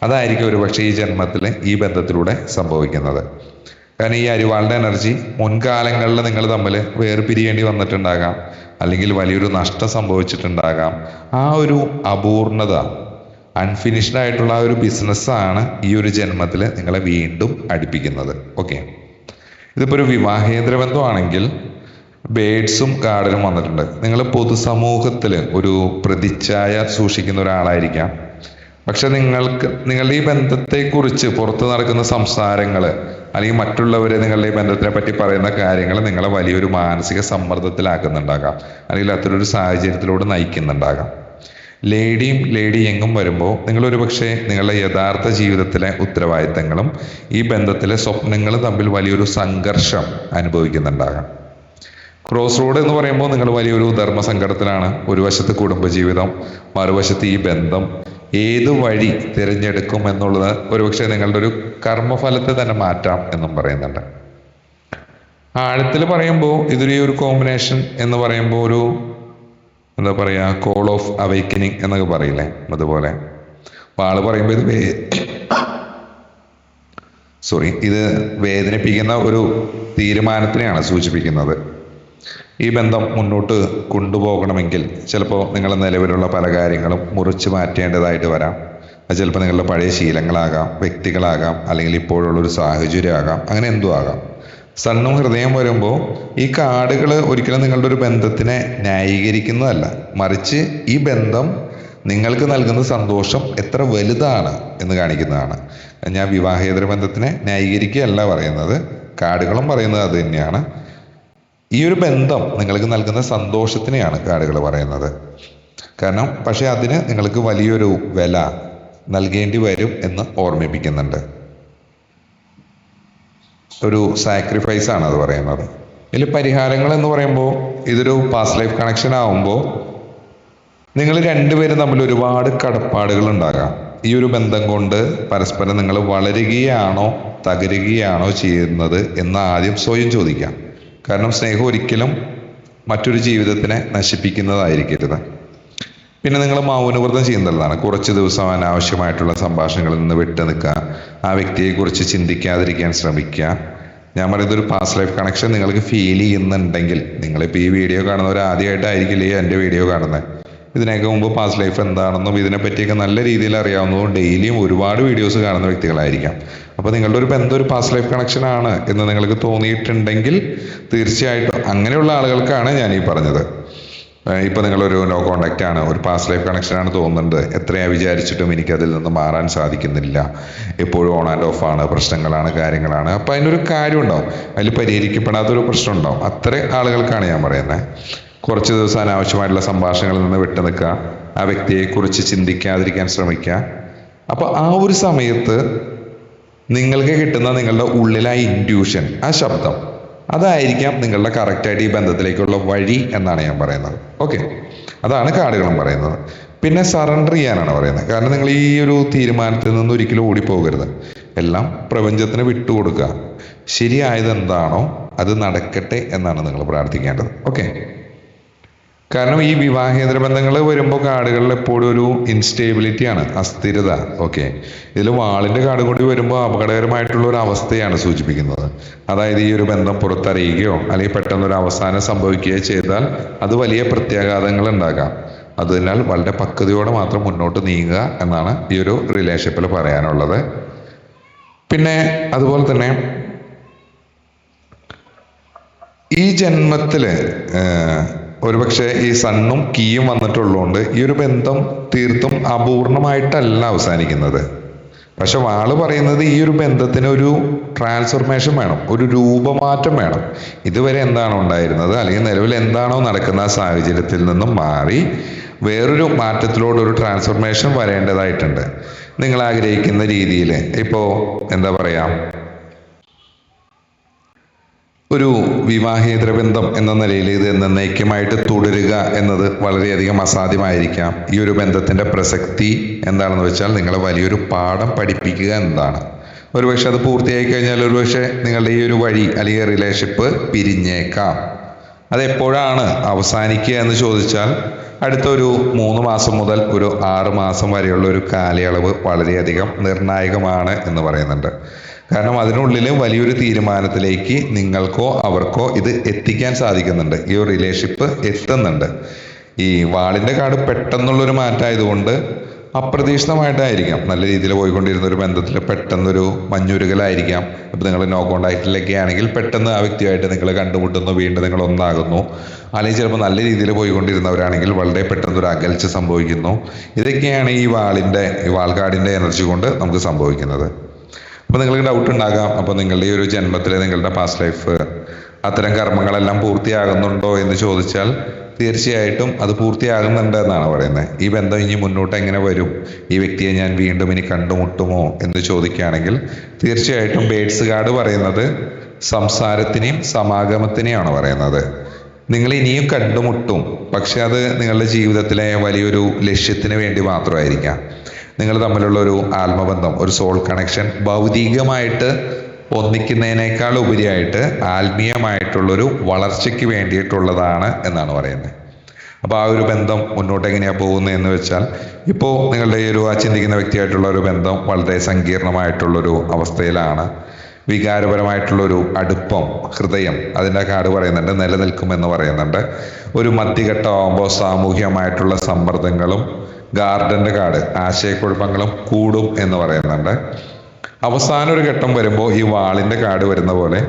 അതായിരിക്കും ഒരു പക്ഷേ ഈ ജന്മത്തിൽ ഈ ബന്ധത്തിലൂടെ സംഭവിക്കുന്നത്. കാരണം ഈ അരിവാളുടെ എനർജി മുൻകാലങ്ങളിൽ നിങ്ങൾ തമ്മിൽ വേർപിരിയേണ്ടി വന്നിട്ടുണ്ടാകാം, അല്ലെങ്കിൽ വലിയൊരു നഷ്ടം സംഭവിച്ചിട്ടുണ്ടാകാം. ആ ഒരു അപൂർണത, അൺഫിനിഷ്ഡ് ആയിട്ടുള്ള ആ ഒരു ബിസിനസ്സാണ് ഈ ഒരു ജന്മത്തിൽ നിങ്ങളെ വീണ്ടും അടുപ്പിക്കുന്നത്. ഓക്കെ, ഇതിപ്പോൾ ഒരു വിവാഹേതര ബന്ധമാണെങ്കിൽ ബേഡ്സും ഗാർഡനും വന്നിട്ടുണ്ട്. നിങ്ങൾ പൊതുസമൂഹത്തിൽ ഒരു പ്രതിച്ഛായ സൂക്ഷിക്കുന്ന ഒരാളായിരിക്കാം. പക്ഷെ നിങ്ങളുടെ ഈ ബന്ധത്തെക്കുറിച്ച് പുറത്ത് നടക്കുന്ന സംസാരങ്ങൾ അല്ലെങ്കിൽ മറ്റുള്ളവരെ നിങ്ങളുടെ ഈ ബന്ധത്തിനെ പറ്റി പറയുന്ന കാര്യങ്ങൾ നിങ്ങളെ വലിയൊരു മാനസിക സമ്മർദ്ദത്തിലാക്കുന്നുണ്ടാകാം, അല്ലെങ്കിൽ അത്തരൊരു സാഹചര്യത്തിലൂടെ നയിക്കുന്നുണ്ടാകാം. ലേഡി യങ്ങും വരുമ്പോൾ നിങ്ങളൊരു പക്ഷേ നിങ്ങളുടെ യഥാർത്ഥ ജീവിതത്തിലെ ഉത്തരവാദിത്തങ്ങളും ഈ ബന്ധത്തിലെ സ്വപ്നങ്ങളും തമ്മിൽ വലിയൊരു സംഘർഷം അനുഭവിക്കുന്നുണ്ടാകാം. ക്രോസ് റോഡ് എന്ന് പറയുമ്പോൾ നിങ്ങൾ വലിയൊരു ധർമ്മസങ്കടത്തിലാണ്. ഒരു വശത്ത് കുടുംബജീവിതം, മറുവശത്ത് ഈ ബന്ധം. ഏത് വഴി തിരഞ്ഞെടുക്കും എന്നുള്ളത് ഒരുപക്ഷെ നിങ്ങളുടെ ഒരു കർമ്മഫലത്തെ തന്നെ മാറ്റാം എന്നും പറയുന്നുണ്ട്. ആഴത്തിൽ പറയുമ്പോൾ ഇതൊരു ഒരു കോമ്പിനേഷൻ എന്ന് പറയുമ്പോൾ ഒരു എന്താ പറയുക, കോൾ ഓഫ് അവേക്കനിങ് എന്നൊക്കെ പറയില്ലേ, അതുപോലെ. ആള് പറയുമ്പോൾ ഇത് വേദനിപ്പിക്കുന്ന ഒരു തീരുമാനത്തിനെയാണ് സൂചിപ്പിക്കുന്നത്. ഈ ബന്ധം മുന്നോട്ട് കൊണ്ടുപോകണമെങ്കിൽ ചിലപ്പോൾ നിങ്ങളുടെ നിലവിലുള്ള പല കാര്യങ്ങളും മുറിച്ച് മാറ്റേണ്ടതായിട്ട് വരാം. അത് ചിലപ്പോൾ നിങ്ങളുടെ പഴയ ശീലങ്ങളാകാം, വ്യക്തികളാകാം, അല്ലെങ്കിൽ ഇപ്പോഴുള്ളൊരു സാഹചര്യമാകാം, അങ്ങനെ എന്തും ആകാം. സണ്ണും ഹൃദയം വരുമ്പോൾ ഈ കാർഡുകൾ ഒരിക്കലും നിങ്ങളുടെ ഒരു ബന്ധത്തിനെ ന്യായീകരിക്കുന്നതല്ല, മറിച്ച് ഈ ബന്ധം നിങ്ങൾക്ക് നൽകുന്ന സന്തോഷം എത്ര വലുതാണ് എന്ന് കാണിക്കുന്നതാണ്. ഞാൻ വിവാഹേതര ബന്ധത്തിനെ ന്യായീകരിക്കുകയല്ല പറയുന്നത്, കാർഡുകളും പറയുന്നത് അത് തന്നെയാണ്. ഈ ഒരു ബന്ധം നിങ്ങൾക്ക് നൽകുന്ന സന്തോഷത്തിനെയാണ് കാർഡുകൾ പറയുന്നത്. കാരണം പക്ഷെ അതിന് നിങ്ങൾക്ക് വലിയൊരു വില നൽകേണ്ടി വരും എന്ന് ഓർമ്മിപ്പിക്കുന്നുണ്ട്. ഒരു സാക്രിഫൈസ് ആണ് അത് പറയുന്നത്. ഇതിൽ പരിഹാരങ്ങൾ എന്ന് പറയുമ്പോൾ ഇതൊരു പാസ്റ്റ് ലൈഫ് കണക്ഷൻ ആവുമ്പോൾ നിങ്ങൾ രണ്ടുപേരും തമ്മിൽ ഒരുപാട് കടപ്പാടുകൾ ഉണ്ടാകാം. ഈ ഒരു ബന്ധം കൊണ്ട് പരസ്പരം നിങ്ങൾ വളരുകയാണോ തകരുകയാണോ ചെയ്യുന്നത് എന്ന് ആദ്യം സ്വയം ചോദിക്കാം. കാരണം സ്നേഹം ഒരിക്കലും മറ്റൊരു ജീവിതത്തിനെ നശിപ്പിക്കുന്നതായിരിക്കരുത്. പിന്നെ നിങ്ങൾ മൗനവ്രതം ചെയ്യുന്നതാണ്. കുറച്ച് ദിവസം അനാവശ്യമായിട്ടുള്ള സംഭാഷണങ്ങളിൽ നിന്ന് വിട്ടു നിൽക്കുക, ആ വ്യക്തിയെക്കുറിച്ച് ചിന്തിക്കാതിരിക്കാൻ ശ്രമിക്കുക. ഞാൻ പറയുന്നത് ഒരു പാസ്റ്റ് ലൈഫ് കണക്ഷൻ നിങ്ങൾക്ക് ഫീൽ ചെയ്യുന്നുണ്ടെങ്കിൽ, നിങ്ങളിപ്പോൾ ഈ വീഡിയോ കാണുന്നവർ ആദ്യമായിട്ടായിരിക്കില്ലേ എൻ്റെ വീഡിയോ കാണുന്നത്. ഇതിനൊക്കെ മുമ്പ് പാസ്റ്റ് ലൈഫ് എന്താണെന്നും ഇതിനെപ്പറ്റിയൊക്കെ നല്ല രീതിയിൽ അറിയാവുന്നതും ഡെയിലിയും ഒരുപാട് വീഡിയോസ് കാണുന്ന വ്യക്തികളായിരിക്കാം. അപ്പോൾ നിങ്ങളുടെ ഒരു ബന്ധം ഒരു പാസ്റ്റ് ലൈഫ് കണക്ഷൻ ആണ് എന്ന് നിങ്ങൾക്ക് തോന്നിയിട്ടുണ്ടെങ്കിൽ തീർച്ചയായിട്ടും അങ്ങനെയുള്ള ആളുകൾക്കാണ് ഞാൻ ഈ പറഞ്ഞത്. ഇപ്പം നിങ്ങളൊരു നോ കോണ്ടാക്റ്റ് ആണ്, ഒരു പാസ്റ്റ് ലൈഫ് കണക്ഷൻ ആണ് തോന്നുന്നുണ്ട്, എത്രയാ വിചാരിച്ചിട്ടും എനിക്കതിൽ നിന്ന് മാറാൻ സാധിക്കുന്നില്ല, എപ്പോഴും ഓൺ ആൻഡ് ഓഫ് ആണ്, പ്രശ്നങ്ങളാണ്, കാര്യങ്ങളാണ്. അപ്പം അതിനൊരു കാര്യം ഉണ്ടാവും, അതിൽ പരിഹരിക്കപ്പെടാത്തൊരു പ്രശ്നം ഉണ്ടാവും. അത്രയും ആളുകൾക്കാണ് ഞാൻ പറയുന്നത്. കുറച്ച് ദിവസം അനാവശ്യമായിട്ടുള്ള സംഭാഷണങ്ങളിൽ നിന്ന് വിട്ടു നിൽക്കുക, ആ വ്യക്തിയെക്കുറിച്ച് ചിന്തിക്കാതിരിക്കാൻ ശ്രമിക്കുക. അപ്പോൾ ആ ഒരു സമയത്ത് നിങ്ങൾക്ക് കിട്ടുന്ന നിങ്ങളുടെ ഉള്ളിലെ ആ ഇൻഡ്യൂഷൻ, ആ ശബ്ദം, അതായിരിക്കാം നിങ്ങളുടെ കറക്റ്റായിട്ട് ഈ ബന്ധത്തിലേക്കുള്ള വഴി എന്നാണ് ഞാൻ പറയുന്നത്. ഓക്കെ, അതാണ് കാർഡുകളും പറയുന്നത്. പിന്നെ സറണ്ടർ ചെയ്യാനാണ് പറയുന്നത്. കാരണം നിങ്ങൾ ഈ ഒരു തീരുമാനത്തിൽ നിന്ന് ഒരിക്കലും ഓടിപ്പോകരുത്. എല്ലാം പ്രപഞ്ചത്തിന് വിട്ടുകൊടുക്കുക. ശരിയായത് എന്താണോ അത് നടക്കട്ടെ എന്നാണ് നിങ്ങൾ പ്രാർത്ഥിക്കേണ്ടത്. ഓക്കെ, കാരണം ഈ വിവാഹേതര ബന്ധങ്ങൾ വരുമ്പോൾ കാർഡുകളിൽ എപ്പോഴും ഒരു ഇൻസ്റ്റേബിലിറ്റിയാണ്, അസ്ഥിരത. ഓക്കെ, ഇതിൽ വാളിൻ്റെ കാർഡ് കൂടി വരുമ്പോൾ അപകടകരമായിട്ടുള്ള ഒരു അവസ്ഥയാണ് സൂചിപ്പിക്കുന്നത്. അതായത് ഈ ഒരു ബന്ധം പുറത്തറിയുകയോ അല്ലെങ്കിൽ പെട്ടെന്നൊരു അവസാനം സംഭവിക്കുകയോ ചെയ്താൽ അത് വലിയ പ്രത്യാഘാതങ്ങൾ ഉണ്ടാകാം. അതിനാൽ വളരെ പക്വതയോടെ മാത്രം മുന്നോട്ട് നീങ്ങുക എന്നാണ് ഈ ഒരു റിലേഷൻഷിപ്പിൽ പറയാനുള്ളത്. പിന്നെ അതുപോലെ തന്നെ ഈ ജന്മത്തിൽ ഒരുപക്ഷെ ഈ സണ്ണും കീയും വന്നിട്ടുള്ളതുകൊണ്ട് ഈ ഒരു ബന്ധം തീർത്തും അപൂർണമായിട്ടല്ല അവസാനിക്കുന്നത്. പക്ഷെ വാള് പറയുന്നത് ഈ ഒരു ബന്ധത്തിന് ഒരു ട്രാൻസ്ഫർമേഷൻ വേണം, ഒരു രൂപമാറ്റം വേണം. ഇതുവരെ എന്താണോ ഉണ്ടായിരുന്നത് അല്ലെങ്കിൽ നിലവിൽ എന്താണോ നടക്കുന്ന ആ സാഹചര്യത്തിൽ നിന്നും മാറി വേറൊരു മാറ്റത്തിലോട് ഒരു ട്രാൻസ്ഫർമേഷൻ വരേണ്ടതായിട്ടുണ്ട്. നിങ്ങൾ ആഗ്രഹിക്കുന്ന രീതിയിൽ ഇപ്പോൾ എന്താ പറയാ, ഒരു വിവാഹേതര ബന്ധം എന്ന നിലയിൽ ഇത് എന്നേക്കുമായിട്ട് തുടരുക എന്നത് വളരെയധികം അസാധ്യമായിരിക്കാം. ഈ ഒരു ബന്ധത്തിൻ്റെ പ്രസക്തി എന്താണെന്ന് വെച്ചാൽ നിങ്ങളെ വലിയൊരു പാഠം പഠിപ്പിക്കുക എന്നതാണ്. ഒരുപക്ഷെ അത് പൂർത്തിയായി കഴിഞ്ഞാൽ ഒരുപക്ഷെ നിങ്ങളുടെ ഈ ഒരു വഴി അല്ലെങ്കിൽ റിലേഷൻഷിപ്പ് പിരിഞ്ഞേക്കാം. അതെപ്പോഴാണ് അവസാനിക്കുക എന്ന് ചോദിച്ചാൽ അടുത്ത ഒരു 3 മാസം മുതൽ ഒരു 6 മാസം വരെയുള്ള ഒരു കാലയളവ് വളരെയധികം നിർണായകമാണ് എന്ന് പറയുന്നുണ്ട്. കാരണം അതിനുള്ളിൽ വലിയൊരു തീരുമാനത്തിലേക്ക് നിങ്ങൾക്കോ അവർക്കോ ഇത് എത്തിക്കാൻ സാധിക്കുന്നുണ്ട്, ഈ ഒരു റിലേഷൻഷിപ്പ് എത്തുന്നുണ്ട്. ഈ വാളിൻ്റെ കാർഡ് പെട്ടെന്നുള്ളൊരു മാറ്റമായതുകൊണ്ട് അപ്രതീക്ഷിതമായിട്ടായിരിക്കാം നല്ല രീതിയിൽ പോയിക്കൊണ്ടിരുന്ന ഒരു ബന്ധത്തിൽ പെട്ടെന്നൊരു മഞ്ഞുരുകലായിരിക്കാം. ഇപ്പം നിങ്ങൾ നോ കോണ്ടാക്റ്റിലൊക്കെ ആണെങ്കിൽ പെട്ടെന്ന് ആ വ്യക്തിയായിട്ട് നിങ്ങൾ കണ്ടുമുട്ടുന്നു, വീണ്ടും നിങ്ങൾ ഒന്നാകുന്നു. അല്ലെങ്കിൽ ചിലപ്പോൾ നല്ല രീതിയിൽ പോയിക്കൊണ്ടിരുന്നവരാണെങ്കിൽ വളരെ പെട്ടെന്നൊരു അകൽച്ച സംഭവിക്കുന്നു. ഇതൊക്കെയാണ് ഈ വാൾകാർഡിൻ്റെ എനർജി കൊണ്ട് നമുക്ക് സംഭവിക്കുന്നത്. അപ്പോൾ നിങ്ങൾക്ക് ഡൗട്ട് ഉണ്ടാകാം, അപ്പോൾ നിങ്ങളുടെ ഈ ഒരു ജന്മത്തിലെ നിങ്ങളുടെ പാസ്റ്റ് ലൈഫ് അത്തരം കർമ്മങ്ങളെല്ലാം പൂർത്തിയാകുന്നുണ്ടോ എന്ന് ചോദിച്ചാൽ തീർച്ചയായിട്ടും അത് പൂർത്തിയാകുന്നുണ്ട് എന്നാണ് പറയുന്നത്. ഈ ബന്ധം ഇനി മുന്നോട്ട് എങ്ങനെ വരും, ഈ വ്യക്തിയെ ഞാൻ വീണ്ടും ഇനി കണ്ടുമുട്ടുമോ എന്ന് ചോദിക്കുകയാണെങ്കിൽ തീർച്ചയായിട്ടും ബേഡ്സ് കാർഡ് പറയുന്നത് സംസാരത്തിനെയും സമാഗമത്തിനെയാണ് പറയുന്നത്. നിങ്ങൾ ഇനിയും കണ്ടുമുട്ടും, പക്ഷെ അത് നിങ്ങളുടെ ജീവിതത്തിലെ വലിയൊരു ലക്ഷ്യത്തിന് വേണ്ടി മാത്രമായിരിക്കാം. നിങ്ങൾ തമ്മിലുള്ള ഒരു ആത്മബന്ധം, ഒരു സോൾ കണക്ഷൻ ഭൗതികമായിട്ട് ഒന്നിക്കുന്നതിനേക്കാൾ ഉപരിയായിട്ട് ആത്മീയമായിട്ടുള്ളൊരു വളർച്ചയ്ക്ക് വേണ്ടിയിട്ടുള്ളതാണ് എന്നാണ് പറയുന്നത്. അപ്പോൾ ആ ഒരു ബന്ധം മുന്നോട്ട് എങ്ങനെയാണ് പോകുന്നത് എന്ന് വെച്ചാൽ ഇപ്പോൾ നിങ്ങളുടെ ഈ ഒരു ചിന്തിക്കുന്ന വ്യക്തിയായിട്ടുള്ള ഒരു ബന്ധം വളരെ സങ്കീർണമായിട്ടുള്ളൊരു അവസ്ഥയിലാണ്. വികാരപരമായിട്ടുള്ളൊരു അടുപ്പം, ഹൃദയം, അതിൻ്റെ കാർഡ് പറയുന്നുണ്ട് നിലനിൽക്കുമെന്ന് പറയുന്നുണ്ട്. ഒരു മധ്യഘട്ടമാകുമ്പോൾ സാമൂഹികമായിട്ടുള്ള സമ്മർദ്ദങ്ങളും, ഗാർഡൻ്റെ കാർഡ് ആശയക്കുഴപ്പങ്ങളും കൂടും എന്ന് പറയുന്നുണ്ട്. അവസാന ഒരു ഘട്ടം വരുമ്പോൾ ഈ വാളിൻ്റെ കാർഡ് വരുന്ന പോലെ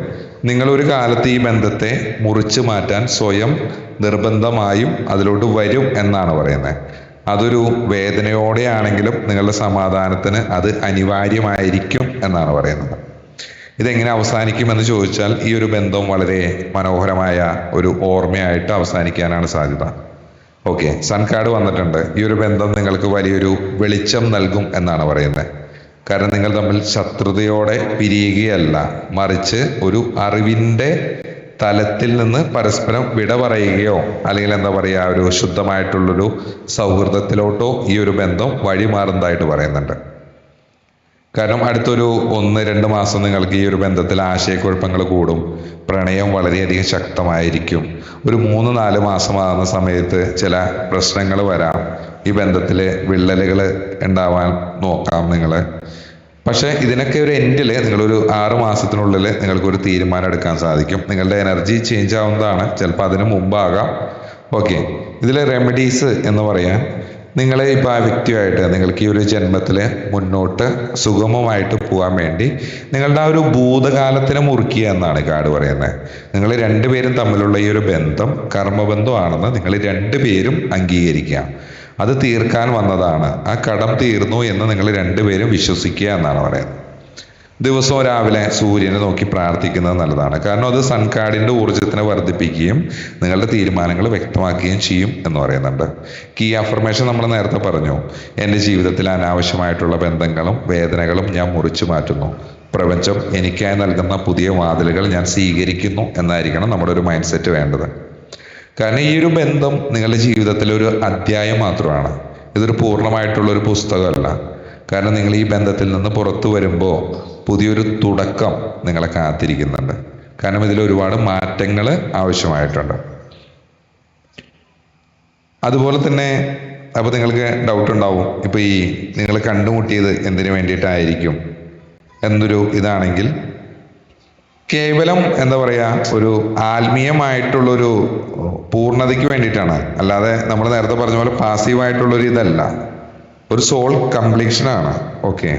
നിങ്ങളൊരു കാലത്ത് ഈ ബന്ധത്തെ മുറിച്ചു മാറ്റാൻ സ്വയം നിർബന്ധമായും അതിലോട്ട് വരും എന്നാണ് പറയുന്നത്. അതൊരു വേദനയോടെയാണെങ്കിലും നിങ്ങളുടെ സമാധാനത്തിന് അത് അനിവാര്യമായിരിക്കും എന്നാണ് പറയുന്നത്. ഇതെങ്ങനെ അവസാനിക്കുമെന്ന് ചോദിച്ചാൽ ഈ ഒരു ബന്ധം വളരെ മനോഹരമായ ഒരു ഓർമ്മയായിട്ട് അവസാനിക്കാനാണ് സാധ്യത. ഓക്കെ, സൺ കാർഡ് വന്നിട്ടുണ്ട്. ഈ ഒരു ബന്ധം നിങ്ങൾക്ക് വലിയൊരു വെളിച്ചം നൽകും എന്നാണ് പറയുന്നത്. കാരണം നിങ്ങൾ തമ്മിൽ ശത്രുതയോടെ പിരിയുകയല്ല, മറിച്ച് ഒരു അറിവിൻ്റെ തലത്തിൽ നിന്ന് പരസ്പരം വിട പറയുകയോ അല്ലെങ്കിൽ എന്താ പറയുക ഒരു ശുദ്ധമായിട്ടുള്ളൊരു സൗഹൃദത്തിലോട്ടോ ഈ ഒരു ബന്ധം വഴിമാറുന്നതായിട്ട് പറയുന്നുണ്ട്. കാരണം അടുത്തൊരു 1-2 മാസം നിങ്ങൾക്ക് ഈ ഒരു ബന്ധത്തിൽ ആശയക്കുഴപ്പങ്ങൾ കൂടും, പ്രണയം വളരെയധികം ശക്തമായിരിക്കും. ഒരു 3-4 മാസമാകുന്ന സമയത്ത് ചില പ്രശ്നങ്ങൾ വരാം, ഈ ബന്ധത്തിൽ വിള്ളലുകൾ ഉണ്ടാവാൻ നോക്കാം നിങ്ങൾ. പക്ഷേ ഇതിനൊക്കെ ഒരു എൻഡിൽ നിങ്ങളൊരു 6 മാസത്തിനുള്ളിൽ നിങ്ങൾക്കൊരു തീരുമാനം എടുക്കാൻ സാധിക്കും. നിങ്ങളുടെ എനർജി ചേഞ്ച് ആവുന്നതാണ്, ചിലപ്പോൾ അതിന് മുമ്പാകാം. ഓക്കെ, ഇതിലെ റെമഡീസ് എന്ന് പറയാൻ നിങ്ങളെ ഇപ്പോൾ ആ വ്യക്തിയായിട്ട് നിങ്ങൾക്ക് ഈ ഒരു ജന്മത്തിൽ മുന്നോട്ട് സുഗമമായിട്ട് പോകാൻ വേണ്ടി നിങ്ങളുടെ ആ ഒരു ഭൂതകാലത്തിനെ മുറിക്കുക എന്നാണ് കാർഡ് പറയുന്നത്. നിങ്ങൾ രണ്ടുപേരും തമ്മിലുള്ള ഈ ഒരു ബന്ധം കർമ്മബന്ധമാണെന്ന് നിങ്ങൾ രണ്ടുപേരും അംഗീകരിക്കുക. അത് തീർക്കാൻ വന്നതാണ്, ആ കടം തീർന്നു എന്ന് നിങ്ങൾ രണ്ടുപേരും വിശ്വസിക്കുക എന്നാണ് പറയുന്നത്. ദിവസവും രാവിലെ സൂര്യനെ നോക്കി പ്രാർത്ഥിക്കുന്നത് നല്ലതാണ്. കാരണം അത് സൺ കാർഡിൻ്റെ ഊർജ്ജത്തിനെ വർദ്ധിപ്പിക്കുകയും നിങ്ങളുടെ തീരുമാനങ്ങൾ വ്യക്തമാക്കുകയും ചെയ്യും എന്ന് പറയുന്നുണ്ട്. കീ അഫർമേഷൻ നമ്മൾ നേരത്തെ പറഞ്ഞു, എൻ്റെ ജീവിതത്തിൽ അനാവശ്യമായിട്ടുള്ള ബന്ധങ്ങളും വേദനകളും ഞാൻ മുറിച്ചു മാറ്റുന്നു, പ്രപഞ്ചം എനിക്കായി നൽകുന്ന പുതിയ വാതിലുകൾ ഞാൻ സ്വീകരിക്കുന്നു എന്നായിരിക്കണം നമ്മുടെ ഒരു മൈൻഡ് സെറ്റ് വേണ്ടത്. കാരണം ഈ ഒരു ബന്ധം നിങ്ങളുടെ ജീവിതത്തിലെ ഒരു അധ്യായം മാത്രമാണ്, ഇതൊരു പൂർണ്ണമായിട്ടുള്ളൊരു പുസ്തകമല്ല. കാരണം നിങ്ങൾ ഈ ബന്ധത്തിൽ നിന്ന് പുറത്തു വരുമ്പോൾ പുതിയൊരു തുടക്കം നിങ്ങളെ കാത്തിരിക്കുന്നുണ്ട്. കാരണം ഇതിൽ ഒരുപാട് മാറ്റങ്ങൾ ആവശ്യമായിട്ടുണ്ട്. അതുപോലെ തന്നെ അപ്പോൾ നിങ്ങൾക്ക് ഡൗട്ട് ഉണ്ടാവും, ഇപ്പോൾ ഈ നിങ്ങൾ കണ്ടുമുട്ടിയത് എന്തിനു വേണ്ടിയിട്ടായിരിക്കും എന്നൊരു ഇതാണെങ്കിൽ കേവലം എന്താ പറയുക ഒരു ആത്മീയമായിട്ടുള്ളൊരു പൂർണ്ണതയ്ക്ക് വേണ്ടിയിട്ടാണ്. അല്ലാതെ നമ്മൾ നേരത്തെ പറഞ്ഞ പോലെ പാസീവായിട്ടുള്ളൊരു ഇതല്ല, ഒരു സോൾ കംപ്ലീഷനാണ്. ഓക്കെ,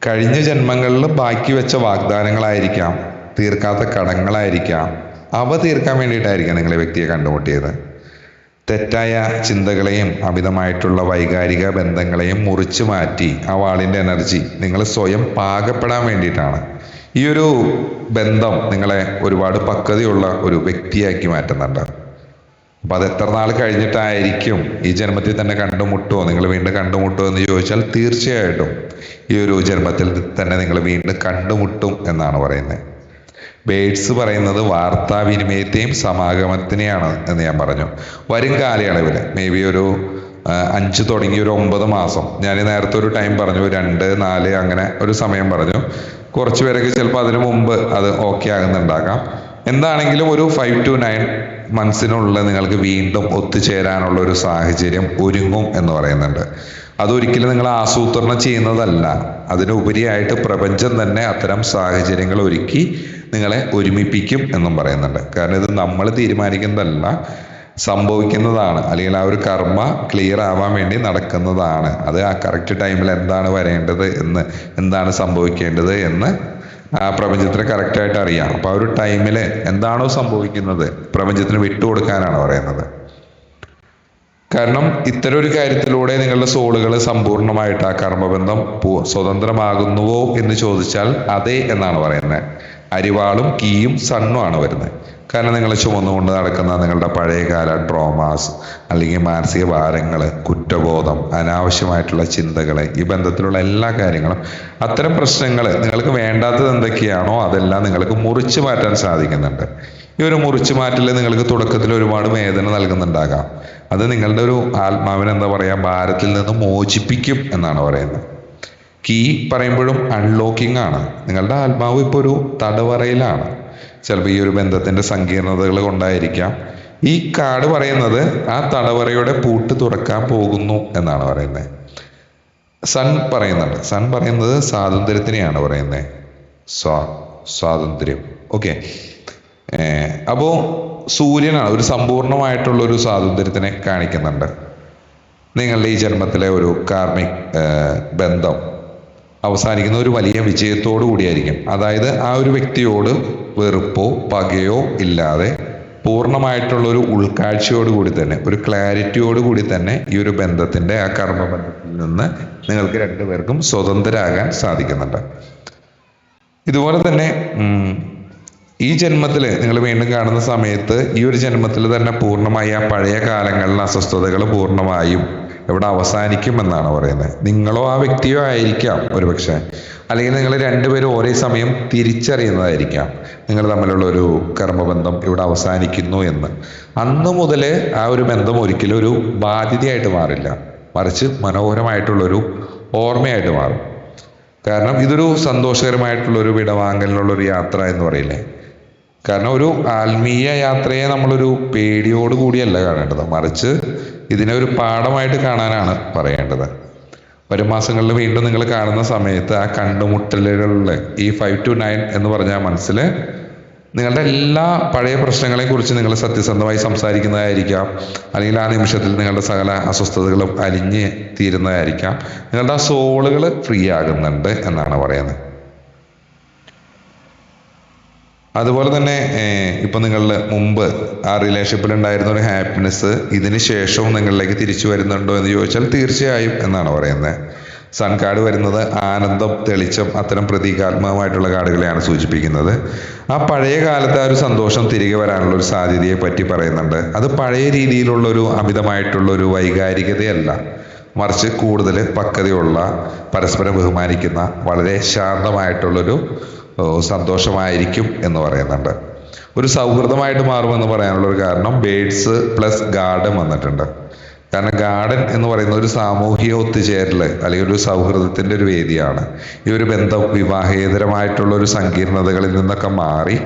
കഴിഞ്ഞ ജന്മങ്ങളിൽ ബാക്കി വെച്ച വാഗ്ദാനങ്ങളായിരിക്കാം, തീർക്കാത്ത കടങ്ങളായിരിക്കാം, അവ തീർക്കാൻ വേണ്ടിയിട്ടായിരിക്കാം നിങ്ങൾ വ്യക്തിയെ കണ്ടുമുട്ടിയത്. തെറ്റായ ചിന്തകളെയും അമിതമായിട്ടുള്ള വൈകാരിക ബന്ധങ്ങളെയും മുറിച്ചു മാറ്റി ആ വാളിൻ്റെ എനർജി നിങ്ങൾ സ്വയം പാകപ്പെടാൻ വേണ്ടിയിട്ടാണ്. ഈ ഒരു ബന്ധം നിങ്ങളെ ഒരുപാട് പക്വതയുള്ള ഒരു വ്യക്തിയാക്കി മാറ്റുന്നുണ്ട്. അപ്പം അത് എത്ര നാൾ കഴിഞ്ഞിട്ടായിരിക്കും ഈ ജന്മത്തിൽ തന്നെ കണ്ടുമുട്ടുമോ, നിങ്ങൾ വീണ്ടും കണ്ടുമുട്ടുമോ എന്ന് ചോദിച്ചാൽ തീർച്ചയായിട്ടും ഈ ഒരു ജന്മത്തിൽ തന്നെ നിങ്ങൾ വീണ്ടും കണ്ടുമുട്ടും എന്നാണ് പറയുന്നത്. ബേഡ്സ് പറയുന്നത് വാർത്താവിനിമയത്തെയും സമാഗമത്തിനെയാണ് എന്ന് ഞാൻ പറഞ്ഞു. വരും കാലയളവിൽ മേ ബി ഒരു 5 തുടങ്ങി ഒരു 9 മാസം, ഞാൻ നേരത്തെ ഒരു ടൈം പറഞ്ഞു, 2, 4 അങ്ങനെ ഒരു സമയം പറഞ്ഞു. കുറച്ച് പേരൊക്കെ ചിലപ്പോൾ അതിനു മുമ്പ് അത് ഓക്കെ ആകുന്നുണ്ടാകാം. എന്താണെങ്കിലും ഒരു 5 to 9 months നിങ്ങൾക്ക് വീണ്ടും ഒത്തുചേരാനുള്ള ഒരു സാഹചര്യം ഒരുങ്ങും എന്ന് പറയുന്നുണ്ട്. അതൊരിക്കലും നിങ്ങൾ ആസൂത്രണം ചെയ്യുന്നതല്ല, അതിനുപരിയായിട്ട് പ്രപഞ്ചം തന്നെ അത്തരം സാഹചര്യങ്ങൾ ഒരുക്കി നിങ്ങളെ ഒരുമിപ്പിക്കും എന്നും പറയുന്നുണ്ട്. കാരണം ഇത് നമ്മൾ തീരുമാനിക്കുന്നതല്ല, സംഭവിക്കുന്നതാണ്. അല്ലെങ്കിൽ ആ ഒരു കർമ്മ ക്ലിയർ ആവാൻ വേണ്ടി നടക്കുന്നതാണ്. അത് ആ കറക്റ്റ് ടൈമിൽ എന്താണ് വരേണ്ടത് എന്ന്, എന്താണ് സംഭവിക്കേണ്ടത് എന്ന് ആ പ്രപഞ്ചത്തിന് കറക്റ്റായിട്ട് അറിയാം. അപ്പോൾ ആ ഒരു ടൈമിൽ എന്താണോ സംഭവിക്കുന്നത് പ്രപഞ്ചത്തിന് വിട്ടുകൊടുക്കാനാണ് പറയുന്നത്. കാരണം ഇത്തരം ഒരു കാര്യത്തിലൂടെ നിങ്ങളുടെ സോളുകൾ സമ്പൂർണ്ണമായിട്ട് ആ കർമ്മബന്ധം സ്വതന്ത്രമാകുന്നുവോ എന്ന് ചോദിച്ചാൽ അതെ എന്നാണ് പറയുന്നത്. അരിവാളും കീയും സണ്ണുമാണ് വരുന്നത്. കാരണം നിങ്ങൾ ചുമന്നുകൊണ്ട് നടക്കുന്ന നിങ്ങളുടെ പഴയകാല ട്രോമാസ്, അല്ലെങ്കിൽ മാനസിക ഭാരങ്ങൾ, കുറ്റബോധം, അനാവശ്യമായിട്ടുള്ള ചിന്തകൾ, ഈ ബന്ധത്തിലുള്ള എല്ലാ കാര്യങ്ങളും, അത്തരം പ്രശ്നങ്ങൾ നിങ്ങൾക്ക് വേണ്ടാത്തത് എന്തൊക്കെയാണോ അതെല്ലാം നിങ്ങൾക്ക് മുറിച്ചു മാറ്റാൻ സാധിക്കുന്നുണ്ട്. ഈ ഒരു മുറിച്ചു മാറ്റൽ നിങ്ങൾക്ക് തുടക്കത്തിൽ ഒരുപാട് വേദന നൽകുന്നുണ്ടാകാം. അത് നിങ്ങളുടെ ഒരു ആത്മാവിനെ എന്താ പറയുക, ഭാരത്തിൽ നിന്ന് മോചിപ്പിക്കും എന്നാണ് പറയുന്നത്. കീ പറയുമ്പോഴും അൺലോക്കിംഗ് ആണ്. നിങ്ങളുടെ ആത്മാവ് ഇപ്പോൾ ഒരു തടവറയിലാണ്. ചിലപ്പോൾ ഈ ഒരു ബന്ധത്തിന്റെ സങ്കീർണതകൾ കൊണ്ടായിരിക്കാം. ഈ കാർഡ് പറയുന്നത് ആ തടവറയുടെ പൂട്ട് തുറക്കാൻ പോകുന്നു എന്നാണ് പറയുന്നത്. സൺ പറയുന്നുണ്ട്, സൺ പറയുന്നത് സ്വാതന്ത്ര്യത്തിനെയാണ് പറയുന്നത്. സ്വാതന്ത്ര്യം. ഓക്കെ. അപ്പോൾ സൂര്യനാണ് ഒരു സമ്പൂർണമായിട്ടുള്ള ഒരു സ്വാതന്ത്ര്യത്തിനെ കാണിക്കുന്നുണ്ട്. നിങ്ങളുടെ ഈ ജന്മത്തിലെ ഒരു കാർമിക് ബന്ധം അവസാനിക്കുന്ന ഒരു വലിയ വിജയത്തോടു കൂടിയായിരിക്കും. അതായത് ആ ഒരു വ്യക്തിയോട് വെറുപ്പോ പകയോ ഇല്ലാതെ പൂർണ്ണമായിട്ടുള്ളൊരു ഉൾക്കാഴ്ചയോട് കൂടി തന്നെ, ഒരു ക്ലാരിറ്റിയോട് കൂടി തന്നെ ഈ ഒരു ബന്ധത്തിന്റെ, ആ കർമ്മബന്ധത്തിൽ നിന്ന് നിങ്ങൾക്ക് രണ്ടുപേർക്കും സ്വതന്ത്രരാകാൻ സാധിക്കുന്നുണ്ട്. ഇതുപോലെ തന്നെ ഈ ജന്മത്തിൽ നിങ്ങൾ വീണ്ടും കാണുന്ന സമയത്ത് ഈ ഒരു ജന്മത്തിൽ തന്നെ പൂർണ്ണമായി ആ പഴയ കാലങ്ങളിലെ അസ്വസ്ഥതകൾ പൂർണ്ണമായും ഇവിടെ അവസാനിക്കുമെന്നാണ് പറയുന്നത്. നിങ്ങളോ ആ വ്യക്തിയോ ആയിരിക്കാം ഒരുപക്ഷെ, അല്ലെങ്കിൽ നിങ്ങൾ രണ്ടുപേരും ഒരേ സമയം തിരിച്ചറിയുന്നതായിരിക്കാം നിങ്ങൾ തമ്മിലുള്ള ഒരു കർമ്മബന്ധം ഇവിടെ അവസാനിക്കുന്നു എന്ന്. അന്ന് മുതൽ ആ ഒരു ബന്ധം ഒരിക്കലും ഒരു ബാധ്യതയായിട്ട് മാറില്ല, മറിച്ച് മനോഹരമായിട്ടുള്ളൊരു ഓർമ്മയായിട്ട് മാറും. കാരണം ഇതൊരു സന്തോഷകരമായിട്ടുള്ളൊരു വിടവാങ്ങലിനുള്ളൊരു യാത്ര എന്ന് പറയില്ലേ. കാരണം ഒരു ആത്മീയ യാത്രയെ നമ്മളൊരു പേടിയോട് കൂടിയല്ല കാണേണ്ടത്, മറിച്ച് ഇതിനെ ഒരു പാഠമായിട്ട് കാണാനാണ് പറയേണ്ടത്. വരും മാസങ്ങളിൽ വീണ്ടും നിങ്ങൾ കാണുന്ന സമയത്ത് ആ കണ്ടുമുട്ടലുകളിൽ ഈ 5 to 9 എന്ന് പറഞ്ഞാൽ മനസ്സിൽ നിങ്ങളുടെ എല്ലാ പഴയ പ്രശ്നങ്ങളെയും കുറിച്ച് നിങ്ങൾ സത്യസന്ധമായി സംസാരിക്കുന്നതായിരിക്കാം. അല്ലെങ്കിൽ ആ നിമിഷത്തിൽ നിങ്ങളുടെ സകല അസ്വസ്ഥതകളും അലിഞ്ഞ് തീരുന്നതായിരിക്കാം. നിങ്ങളുടെ ആ സോളുകൾ ഫ്രീ ആകുന്നുണ്ട് എന്നാണ് പറയുന്നത്. അതുപോലെ തന്നെ ഇപ്പം നിങ്ങളുടെ മുമ്പ് ആ റിലേഷൻഷിപ്പിൽ ഉണ്ടായിരുന്ന ഒരു ഹാപ്പിനെസ് ഇതിന് ശേഷവും നിങ്ങളിലേക്ക് തിരിച്ചു വരുന്നുണ്ടോ എന്ന് ചോദിച്ചാൽ തീർച്ചയായും എന്നാണ് പറയുന്നത്. സൺ കാർഡ് വരുന്നത് ആനന്ദം, തെളിച്ചം, അത്തരം പ്രതീകാത്മകമായിട്ടുള്ള കാർഡുകളെയാണ് സൂചിപ്പിക്കുന്നത്. ആ പഴയ കാലത്തെ ആ ഒരു സന്തോഷം തിരികെ വരാനുള്ള ഒരു സാധ്യതയെ പറ്റി പറയുന്നുണ്ട്. അത് പഴയ രീതിയിലുള്ളൊരു അമിതമായിട്ടുള്ളൊരു വൈകാരികതയല്ല, മറിച്ച് കൂടുതൽ പക്വതയുള്ള, പരസ്പരം ബഹുമാനിക്കുന്ന, വളരെ ശാന്തമായിട്ടുള്ളൊരു സന്തോഷമായിരിക്കും എന്ന് പറയുന്നുണ്ട്. ഒരു സൗഹൃദമായിട്ട് മാറുമെന്ന് പറയാനുള്ള ഒരു കാരണം ബേഡ്സ് പ്ലസ് ഗാർഡൻ വന്നിട്ടുണ്ട്. കാരണം ഗാർഡൻ എന്ന് പറയുന്ന ഒരു സാമൂഹിക ഒത്തുചേരൽ അല്ലെങ്കിൽ ഒരു സൗഹൃദത്തിന്റെ ഒരു വേദിയാണ്. ഈ ഒരു ബന്ധം വിവാഹേതരമായിട്ടുള്ള ഒരു സങ്കീർണതകളിൽ നിന്നൊക്കെ മാറി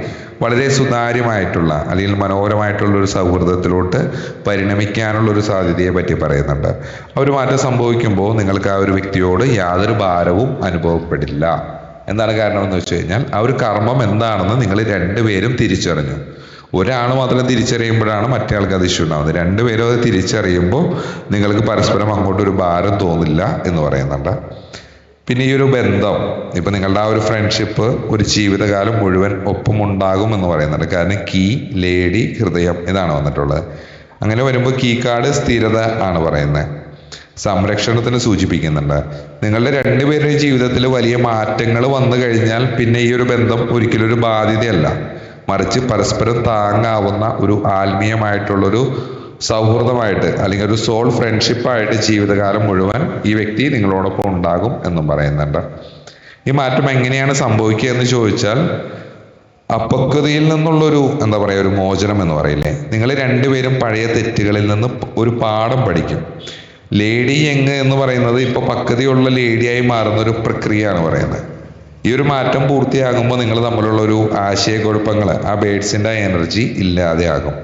വളരെ സുതാര്യമായിട്ടുള്ള അല്ലെങ്കിൽ മനോഹരമായിട്ടുള്ള ഒരു സൗഹൃദത്തിലോട്ട് പരിണമിക്കാനുള്ള ഒരു സാധ്യതയെ പറ്റി പറയുന്നുണ്ട്. ആ ഒരു മാറ്റം സംഭവിക്കുമ്പോൾ നിങ്ങൾക്ക് ആ ഒരു വ്യക്തിയോട് യാതൊരു ഭാരവും അനുഭവപ്പെടില്ല. എന്താണ് കാരണമെന്ന് വെച്ച് കഴിഞ്ഞാൽ ആ ഒരു കർമ്മം എന്താണെന്ന് നിങ്ങൾ രണ്ടുപേരും തിരിച്ചറിഞ്ഞു. ഒരാൾ മാത്രം തിരിച്ചറിയുമ്പോഴാണ് മറ്റേ ആൾക്ക് അത് ഇഷ്യൂ ഉണ്ടാകുന്നത്. രണ്ടുപേരും അത് തിരിച്ചറിയുമ്പോൾ നിങ്ങൾക്ക് പരസ്പരം അങ്ങോട്ടൊരു ഭാരം തോന്നില്ല എന്ന് പറയുന്നുണ്ട്. പിന്നെ ഈ ഒരു ബന്ധം ഇപ്പം നിങ്ങളുടെ ആ ഒരു ഫ്രണ്ട്ഷിപ്പ് ഒരു ജീവിതകാലം മുഴുവൻ ഒപ്പമുണ്ടാകും എന്ന് പറയുന്നുണ്ട്. കാരണം കീ, ലേഡി, ഹൃദയം ഇതാണ് വന്നിട്ടുള്ളത്. അങ്ങനെ വരുമ്പോൾ കീ കാർഡ് സ്ഥിരത ആണ് പറയുന്നത്, സംരക്ഷണത്തിന് സൂചിപ്പിക്കുന്നുണ്ട്. നിങ്ങളുടെ രണ്ടുപേരുടെയും ജീവിതത്തിൽ വലിയ മാറ്റങ്ങൾ വന്നു കഴിഞ്ഞാൽ പിന്നെ ഈ ഒരു ബന്ധം ഒരിക്കലും ഒരു ബാധ്യതയല്ല, മറിച്ച് പരസ്പരം താങ്ങാവുന്ന ഒരു ആത്മീയമായിട്ടുള്ളൊരു സൗഹൃദമായിട്ട് അല്ലെങ്കിൽ ഒരു സോൾ ഫ്രണ്ട്ഷിപ്പായിട്ട് ജീവിതകാലം മുഴുവൻ ഈ വ്യക്തി നിങ്ങളോടൊപ്പം ഉണ്ടാകും എന്നും പറയുന്നുണ്ട്. ഈ മാറ്റം എങ്ങനെയാണ് സംഭവിക്കുക എന്ന് ചോദിച്ചാൽ, അപക്വതയിൽ നിന്നുള്ളൊരു എന്താ പറയുക, ഒരു മോചനം എന്ന് പറയില്ലേ, നിങ്ങൾ രണ്ടുപേരും പഴയ തെറ്റുകളിൽ നിന്ന് ഒരു പാഠം പഠിക്കും. ലേഡി യങ് എന്ന് പറയുന്നത് ഇപ്പോൾ പക്വതയുള്ള ലേഡിയായി മാറുന്ന ഒരു പ്രക്രിയയാണ് പറയുന്നത്. ഈ ഒരു മാറ്റം പൂർത്തിയാകുമ്പോൾ നിങ്ങൾ തമ്മിലുള്ള ഒരു ആശയക്കുഴപ്പങ്ങൾ, ആ ബേഡ്സിൻ്റെ എനർജി ഇല്ലാതെയാകും.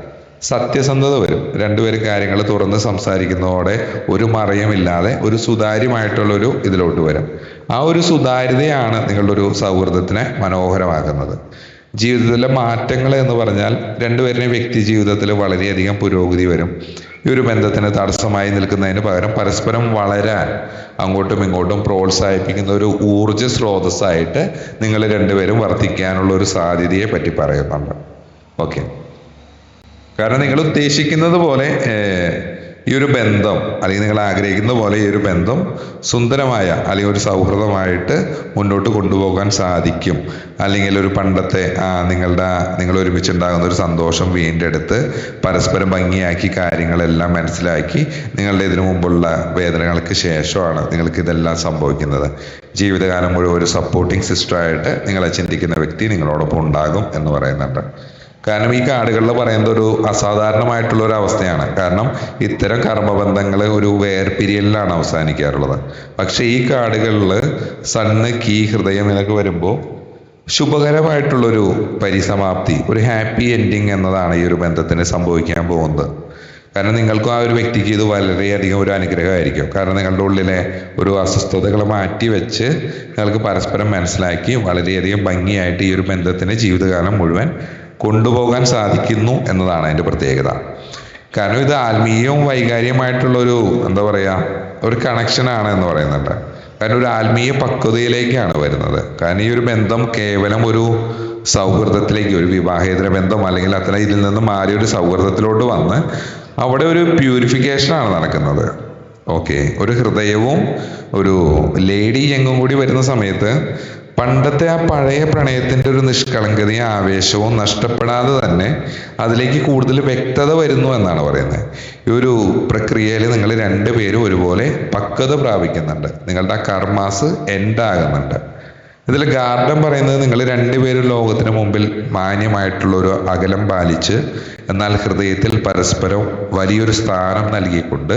സത്യസന്ധത വരും. രണ്ടുപേരും കാര്യങ്ങൾ തുറന്ന് സംസാരിക്കുന്നതോടെ ഒരു മറയുമില്ലാതെ ഒരു സുതാര്യമായിട്ടുള്ളൊരു ഇതിലോട്ട് വരും. ആ ഒരു സുതാര്യതയാണ് നിങ്ങളുടെ ഒരു സൗഹൃദത്തിനെ മനോഹരമാക്കുന്നത്. ജീവിതത്തിലെ മാറ്റങ്ങൾ എന്ന് പറഞ്ഞാൽ രണ്ടുപേരുടെയും വ്യക്തി ജീവിതത്തിൽ വളരെയധികം പുരോഗതി വരും. ഈ ഒരു ബന്ധത്തിന് തടസ്സമായി നിൽക്കുന്നതിന് പകരം പരസ്പരം വളരാൻ അങ്ങോട്ടും ഇങ്ങോട്ടും പ്രോത്സാഹിപ്പിക്കുന്ന ഒരു ഊർജ സ്രോതസ്സായിട്ട് നിങ്ങൾ രണ്ടുപേരും വർദ്ധിക്കാനുള്ള ഒരു സാധ്യതയെ പറ്റി പറയുന്നുണ്ട്. ഓക്കെ, കാരണം നിങ്ങൾ ഉദ്ദേശിക്കുന്നത് പോലെ ഈ ഒരു ബന്ധം അല്ലെങ്കിൽ നിങ്ങൾ ആഗ്രഹിക്കുന്ന പോലെ ഈ ഒരു ബന്ധം സുന്ദരമായ അല്ലെങ്കിൽ ഒരു സൗഹൃദമായിട്ട് മുന്നോട്ട് കൊണ്ടുപോകാൻ സാധിക്കും. അല്ലെങ്കിൽ ഒരു പണ്ടത്തെ നിങ്ങൾ ഒരുമിച്ചുണ്ടാകുന്ന ഒരു സന്തോഷം വീണ്ടെടുത്ത് പരസ്പരം ഭംഗിയാക്കി കാര്യങ്ങളെല്ലാം മനസ്സിലാക്കി നിങ്ങളുടെ ഇതിനു മുമ്പുള്ള വേദനകൾക്ക് ശേഷമാണ് നിങ്ങൾക്ക് ഇതെല്ലാം സംഭവിക്കുന്നത്. ജീവിതകാലം മുഴുവൻ ഒരു സപ്പോർട്ടിങ് സിസ്റ്റമായിട്ട് നിങ്ങളെ ചിന്തിക്കുന്ന വ്യക്തി നിങ്ങളോടൊപ്പം ഉണ്ടാകും എന്ന് പറയുന്നുണ്ട്. കാരണം ഈ കാർഡുകളിൽ പറയുന്നത് ഒരു അസാധാരണമായിട്ടുള്ള ഒരു അവസ്ഥയാണ്. കാരണം ഇത്തരം കർമ്മബന്ധങ്ങൾ ഒരു വേർപിരിയലിലാണ് അവസാനിക്കാറുള്ളത്. പക്ഷെ ഈ കാർഡുകളിൽ സണ്ണ്, കീ, ഹൃദയം എന്നൊക്കെ വരുമ്പോൾ ശുഭകരമായിട്ടുള്ളൊരു പരിസമാപ്തി, ഒരു ഹാപ്പി എൻഡിങ് എന്നതാണ് ഈ ഒരു ബന്ധത്തിന് സംഭവിക്കാൻ പോകുന്നത്. കാരണം നിങ്ങൾക്കും ആ ഒരു വ്യക്തിക്ക് ഇത് വളരെയധികം ഒരു അനുഗ്രഹമായിരിക്കും. കാരണം നിങ്ങളുടെ ഉള്ളിലെ ഒരു അസ്വസ്ഥതകൾ മാറ്റി വെച്ച് നിങ്ങൾക്ക് പരസ്പരം മനസ്സിലാക്കി വളരെയധികം ഭംഗിയായിട്ട് ഈ ഒരു ബന്ധത്തിന് ജീവിതകാലം മുഴുവൻ കൊണ്ടുപോകാൻ സാധിക്കുന്നു എന്നതാണ് അതിൻ്റെ പ്രത്യേകത. കാരണം ഇത് ആത്മീയവും വൈകാരികമായിട്ടുള്ളൊരു എന്താ പറയുക, ഒരു കണക്ഷനാണ് എന്ന് പറയുന്നുണ്ട്. കാരണം ഒരു ആത്മീയ പക്വതയിലേക്കാണ് വരുന്നത്. കാരണം ഈ ഒരു ബന്ധം കേവലം ഒരു സൗഹൃദത്തിലേക്ക്, ഒരു വിവാഹേതര ബന്ധം അല്ലെങ്കിൽ അത്ര ഇതിൽ നിന്ന് മാറി ഒരു സൗഹൃദത്തിലോട്ട് വന്ന് അവിടെ ഒരു പ്യൂരിഫിക്കേഷനാണ് നടക്കുന്നത്. ഓക്കെ, ഒരു ഹൃദയവും ഒരു ലേഡി യങ്ങും കൂടി വരുന്ന സമയത്ത് പണ്ടത്തെ ആ പഴയ പ്രണയത്തിൻ്റെ ഒരു നിഷ്കളങ്കതയും ആവേശവും നഷ്ടപ്പെടാതെ തന്നെ അതിലേക്ക് കൂടുതൽ വ്യക്തത വരുന്നു എന്നാണ് പറയുന്നത്. ഈ ഒരു പ്രക്രിയയിൽ നിങ്ങൾ രണ്ടുപേരും ഒരുപോലെ പക്വത പ്രാപിക്കുന്നുണ്ട്. നിങ്ങളുടെ ആ കർമാസ് എൻഡാകുന്നുണ്ട്. ഇതിൽ ഗാർഡൻ പറയുന്നത് നിങ്ങൾ രണ്ടുപേരും ലോകത്തിന് മുമ്പിൽ മാന്യമായിട്ടുള്ളൊരു അകലം പാലിച്ച് എന്നാൽ ഹൃദയത്തിൽ പരസ്പരം വലിയൊരു സ്ഥാനം നൽകിക്കൊണ്ട്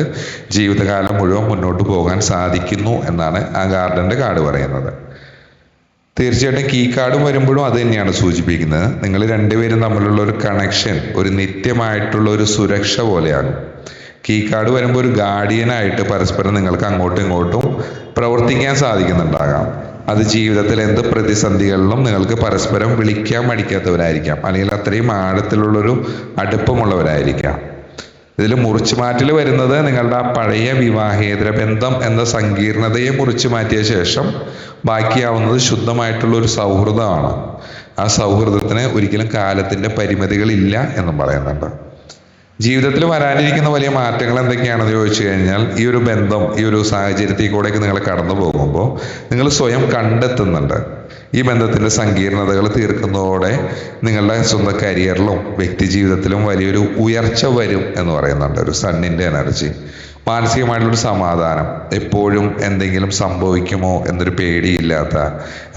ജീവിതകാലം മുഴുവൻ മുന്നോട്ട് പോകാൻ സാധിക്കുന്നു എന്നാണ് ആ ഗാർഡൻ്റെ കാർഡ് പറയുന്നത്. തീർച്ചയായിട്ടും കീ കാർഡും വരുമ്പോഴും അത് തന്നെയാണ് സൂചിപ്പിക്കുന്നത്. നിങ്ങൾ രണ്ടുപേരും തമ്മിലുള്ള ഒരു കണക്ഷൻ ഒരു നിത്യമായിട്ടുള്ള ഒരു സുരക്ഷ പോലെയാണ്. കീ കാർഡ് വരുമ്പോൾ ഒരു ഗാർഡിയനായിട്ട് പരസ്പരം നിങ്ങൾക്ക് അങ്ങോട്ടും ഇങ്ങോട്ടും പ്രവർത്തിക്കാൻ സാധിക്കുന്നുണ്ടാകാം. അത് ജീവിതത്തിൽ എന്ത് പ്രതിസന്ധികളിലും നിങ്ങൾക്ക് പരസ്പരം വിളിക്കാൻ മടിക്കാത്തവരായിരിക്കാം, അല്ലെങ്കിൽ അത്രയും ആഴത്തിലുള്ളൊരു അടുപ്പമുള്ളവരായിരിക്കാം. ഇതിൽ മുറിച്ചുമാറ്റൽ വരുന്നത് നിങ്ങളുടെ ആ പഴയ വിവാഹേതര ബന്ധം എന്ന സങ്കീർണതയെ മുറിച്ചു മാറ്റിയ ശേഷം ബാക്കിയാവുന്നത് ശുദ്ധമായിട്ടുള്ള ഒരു സൗഹൃദമാണ്. ആ സൗഹൃദത്തിന് ഒരിക്കലും കാലത്തിൻ്റെ പരിമിതികളില്ല എന്നും പറയുന്നുണ്ട്. ജീവിതത്തിൽ വരാനിരിക്കുന്ന വലിയ മാറ്റങ്ങൾ എന്തൊക്കെയാണെന്ന് ചോദിച്ചു കഴിഞ്ഞാൽ, ഈ ഒരു ബന്ധം ഈ ഒരു സാഹചര്യത്തിൽ കൂടെയൊക്കെ നിങ്ങൾ കടന്നു പോകുമ്പോൾ നിങ്ങൾ സ്വയം കണ്ടെത്തുന്നുണ്ട്. ഈ ബന്ധത്തിൻ്റെ സങ്കീർണതകൾ തീർക്കുന്നതോടെ നിങ്ങളുടെ സ്വന്തം കരിയറിലും വ്യക്തി ജീവിതത്തിലും വലിയൊരു ഉയർച്ച വരും എന്ന് പറയുന്നുണ്ട്. ഒരു സണ്ണിൻ്റെ എനർജി, മാനസികമായിട്ടുള്ളൊരു സമാധാനം, എപ്പോഴും എന്തെങ്കിലും സംഭവിക്കുമോ എന്നൊരു പേടിയില്ലാത്ത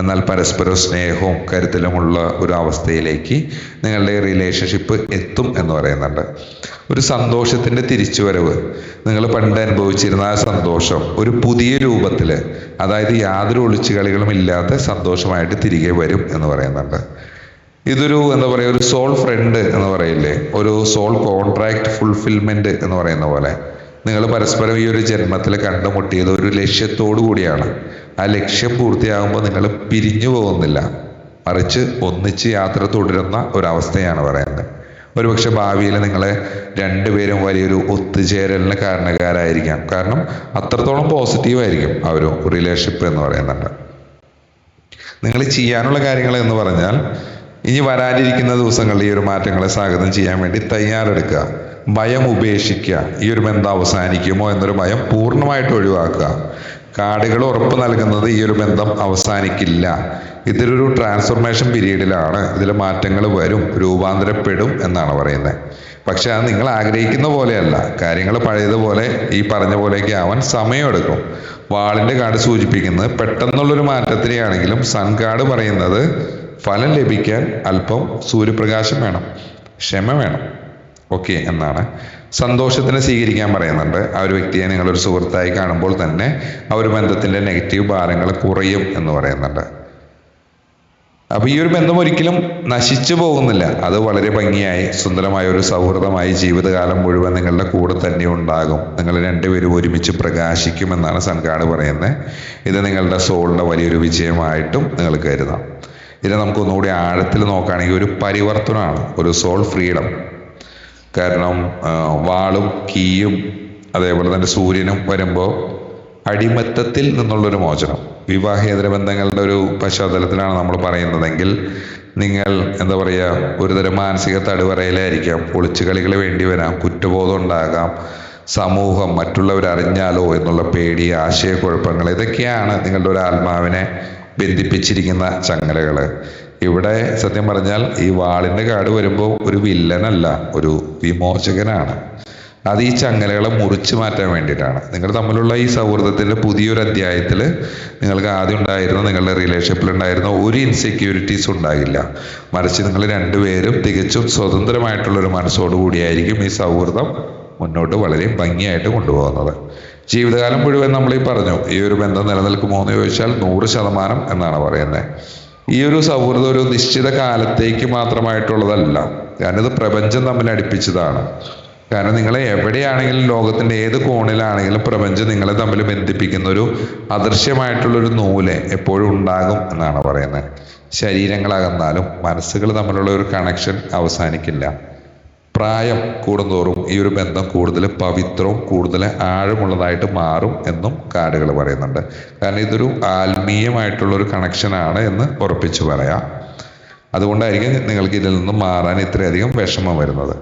എന്നാൽ പരസ്പരം സ്നേഹവും കരുതലുമുള്ള ഒരു അവസ്ഥയിലേക്ക് നിങ്ങളുടെ റിലേഷൻഷിപ്പ് എത്തും എന്ന് പറയുന്നുണ്ട്. ഒരു സന്തോഷത്തിൻ്റെ തിരിച്ചുവരവ്, നിങ്ങൾ പണ്ട് അനുഭവിച്ചിരുന്ന ആ സന്തോഷം ഒരു പുതിയ രൂപത്തിൽ, അതായത് യാതൊരു ഒളിച്ചുകളികളും ഇല്ലാത്ത സന്തോഷമായിട്ട് തിരികെ വരും എന്ന് പറയുന്നുണ്ട്. ഇതൊരു എന്താ പറയുക, ഒരു സോൾ ഫ്രണ്ട് എന്ന് പറയില്ലേ, ഒരു സോൾ കോൺട്രാക്ട് ഫുൾഫിൽമെന്റ് എന്ന് പറയുന്ന പോലെ നിങ്ങൾ പരസ്പരം ഈ ഒരു ജന്മത്തിൽ കണ്ടുമുട്ടിയത് ഒരു ലക്ഷ്യത്തോടു കൂടിയാണ്. ആ ലക്ഷ്യം പൂർത്തിയാകുമ്പോൾ നിങ്ങൾ പിരിഞ്ഞു പോകുന്നില്ല, മറിച്ച് ഒന്നിച്ച് യാത്ര തുടരുന്ന ഒരവസ്ഥയാണ് പറയുന്നത്. ഒരുപക്ഷെ ഭാവിയിൽ നിങ്ങളെ രണ്ടുപേരും വലിയൊരു ഒത്തുചേരലിന് കാരണക്കാരായിരിക്കാം. കാരണം അത്രത്തോളം പോസിറ്റീവായിരിക്കും ആ ഒരു റിലേഷൻഷിപ്പ് എന്ന് പറയുന്നുണ്ട്. നിങ്ങൾ ചെയ്യാനുള്ള കാര്യങ്ങൾ എന്ന് പറഞ്ഞാൽ, ഇനി വരാനിരിക്കുന്ന ദിവസങ്ങളിൽ ഈ ഒരു മാറ്റങ്ങളെ സ്വാഗതം ചെയ്യാൻ വേണ്ടി തയ്യാറെടുക്കുക. ഭയം ഉപേക്ഷിക്കുക. ഈ ഒരു ബന്ധം അവസാനിക്കുമോ എന്നൊരു ഭയം പൂർണ്ണമായിട്ട് ഒഴിവാക്കുക. കാർഡുകൾ ഉറപ്പ് നൽകുന്നത് ഈ ഒരു ബന്ധം അവസാനിക്കില്ല, ഇതൊരു ട്രാൻസ്ഫോർമേഷൻ പീരീഡിലാണ്, ഇതിൽ മാറ്റങ്ങൾ വരും, രൂപാന്തരപ്പെടും എന്നാണ് പറയുന്നത്. പക്ഷെ അത് നിങ്ങൾ ആഗ്രഹിക്കുന്ന പോലെയല്ല. കാര്യങ്ങൾ പഴയതുപോലെ ഈ പറഞ്ഞ പോലെയൊക്കെ ആവാൻ സമയമെടുക്കും. വാളിൻ്റെ കാർഡ് സൂചിപ്പിക്കുന്നത് പെട്ടെന്നുള്ളൊരു മാറ്റത്തിനെയാണെങ്കിലും സൺ കാർഡ് പറയുന്നത് ഫലം ലഭിക്കാൻ അല്പം സൂര്യപ്രകാശം വേണം, ക്ഷമ വേണം, ഓക്കെ എന്നാണ്. സന്തോഷത്തിന് സ്വീകരിക്കാൻ പറയുന്നുണ്ട്. ആ ഒരു വ്യക്തിയെ നിങ്ങളൊരു സുഹൃത്തായി കാണുമ്പോൾ തന്നെ ആ ഒരു ബന്ധത്തിൻ്റെ നെഗറ്റീവ് ഭാരങ്ങൾ കുറയും എന്ന് പറയുന്നുണ്ട്. അപ്പോൾ ഈ ഒരു ബന്ധം ഒരിക്കലും നശിച്ചു പോകുന്നില്ല. അത് വളരെ ഭംഗിയായി സുന്ദരമായ ഒരു സൗഹൃദമായി ജീവിതകാലം മുഴുവൻ നിങ്ങളുടെ കൂടെ തന്നെ ഉണ്ടാകും. നിങ്ങൾ രണ്ടുപേരും ഒരുമിച്ച് പ്രകാശിക്കുമെന്നാണ് സൺകാർഡ് പറയുന്നത്. ഇത് നിങ്ങളുടെ സോളിൻ്റെ വലിയൊരു വിജയമായിട്ടും നിങ്ങൾ കരുതാം. ഇത് നമുക്കൊന്നുകൂടി ആഴത്തിൽ നോക്കുകയാണെങ്കിൽ ഒരു പരിവർത്തനമാണ്, ഒരു സോൾ ഫ്രീഡം. കാരണം വാളും കീയും അതേപോലെ തന്നെ സൂര്യനും വരുമ്പോൾ അടിമത്തത്തിൽ നിന്നുള്ളൊരു മോചനം, വിവാഹേതര ബന്ധങ്ങളുടെ ഒരു പശ്ചാത്തലത്തിലാണ് നമ്മൾ പറയുന്നതെങ്കിൽ നിങ്ങൾ എന്താ പറയുക, ഒരുതരം മാനസിക തടുവറയിലായിരിക്കാം, ഒളിച്ചുകളികൾ വേണ്ടി വരാം, കുറ്റബോധം ഉണ്ടാകാം, സമൂഹം മറ്റുള്ളവരറിഞ്ഞാലോ എന്നുള്ള പേടി, ആശയക്കുഴപ്പങ്ങൾ, ഇതൊക്കെയാണ് നിങ്ങളുടെ ഒരു ആത്മാവിനെ ബന്ധിപ്പിച്ചിരിക്കുന്ന ചങ്ങലകൾ. ഇവിടെ സത്യം പറഞ്ഞാൽ ഈ വാളിൻ്റെ കാർഡ് വരുമ്പോൾ ഒരു വില്ലനല്ല, ഒരു വിമോചകനാണ്. അത് ഈ ചങ്ങലകളെ മുറിച്ചു മാറ്റാൻ വേണ്ടിയിട്ടാണ്. നിങ്ങൾ തമ്മിലുള്ള ഈ സൗഹൃദത്തിൻ്റെ പുതിയൊരു അധ്യായത്തിൽ നിങ്ങൾക്ക് ആദ്യം ഉണ്ടായിരുന്ന നിങ്ങളുടെ റിലേഷൻഷിപ്പിൽ ഉണ്ടായിരുന്ന ഒരു ഇൻസെക്യൂരിറ്റീസ് ഉണ്ടാകില്ല. മറിച്ച് നിങ്ങൾ രണ്ടുപേരും തികച്ചും സ്വതന്ത്രമായിട്ടുള്ളൊരു മനസ്സോടു കൂടിയായിരിക്കും ഈ സൗഹൃദം മുന്നോട്ട് വളരെ ഭംഗിയായിട്ട് കൊണ്ടുപോകുന്നത്. ജീവിതകാലം മുഴുവൻ നമ്മൾ ഈ പറഞ്ഞു, ഈ ഒരു ബന്ധം നിലനിൽക്കുമോ എന്ന് ചോദിച്ചാൽ 100% എന്നാണ് പറയുന്നത്. ഈ ഒരു സൗഹൃദം ഒരു നിശ്ചിത കാലത്തേക്ക് മാത്രമായിട്ടുള്ളതല്ല. കാരണം ഇത് പ്രപഞ്ചം തമ്മിൽ അടുപ്പിച്ചതാണ്. കാരണം നിങ്ങളെ എവിടെയാണെങ്കിലും ലോകത്തിൻ്റെ ഏത് കോണിലാണെങ്കിലും പ്രപഞ്ചം നിങ്ങളെ തമ്മിൽ ബന്ധിപ്പിക്കുന്ന ഒരു അദൃശ്യമായിട്ടുള്ളൊരു നൂല് എപ്പോഴും ഉണ്ടാകും എന്നാണ് പറയുന്നത്. ശരീരങ്ങളകന്നാലും മനസ്സുകൾ തമ്മിലുള്ള ഒരു കണക്ഷൻ അവസാനിക്കില്ല. പ്രായം കൂടുന്തോറും ഈ ഒരു ബന്ധം കൂടുതൽ പവിത്രവും കൂടുതൽ ആഴമുള്ളതായിട്ട് മാറും എന്നും കാർഡുകൾ പറയുന്നുണ്ട്. കാരണം ഇതൊരു ആത്മീയമായിട്ടുള്ളൊരു കണക്ഷനാണ് എന്ന് ഉറപ്പിച്ചു പറയാം. അതുകൊണ്ടായിരിക്കും നിങ്ങൾക്ക് ഇതിൽ നിന്നും മാറാൻ ഇത്രയധികം വിഷമം വരുന്നത്.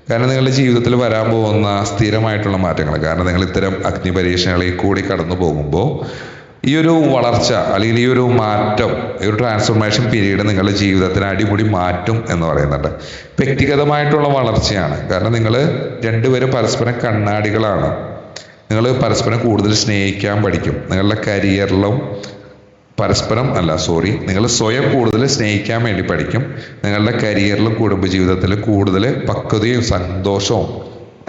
കാരണം നിങ്ങളുടെ ജീവിതത്തിൽ വരാൻ പോകുന്ന സ്ഥിരമായിട്ടുള്ള മാറ്റങ്ങൾ, കാരണം നിങ്ങൾ ഇത്തരം അഗ്നി പരീക്ഷകളിൽ കൂടി കടന്നു പോകുമ്പോൾ ഈ ഒരു വളർച്ച അല്ലെങ്കിൽ ഈ ഒരു മാറ്റം, ഈ ഒരു ട്രാൻസ്ഫോർമേഷൻ പീരീഡ് നിങ്ങളുടെ ജീവിതത്തിന് അടിമുടി മാറ്റും എന്ന് പറയുന്നുണ്ട്. വ്യക്തിഗതമായിട്ടുള്ള വളർച്ചയാണ്. കാരണം നിങ്ങൾ രണ്ടുപേരും പരസ്പരം കണ്ണാടികളാണ്. നിങ്ങൾ പരസ്പരം കൂടുതൽ സ്നേഹിക്കാൻ പഠിക്കും. നിങ്ങളുടെ കരിയറിലും നിങ്ങൾ സ്വയം കൂടുതൽ സ്നേഹിക്കാൻ വേണ്ടി പഠിക്കും. നിങ്ങളുടെ കരിയറിലും കുടുംബജീവിതത്തിലും കൂടുതൽ പക്വതയും സന്തോഷവും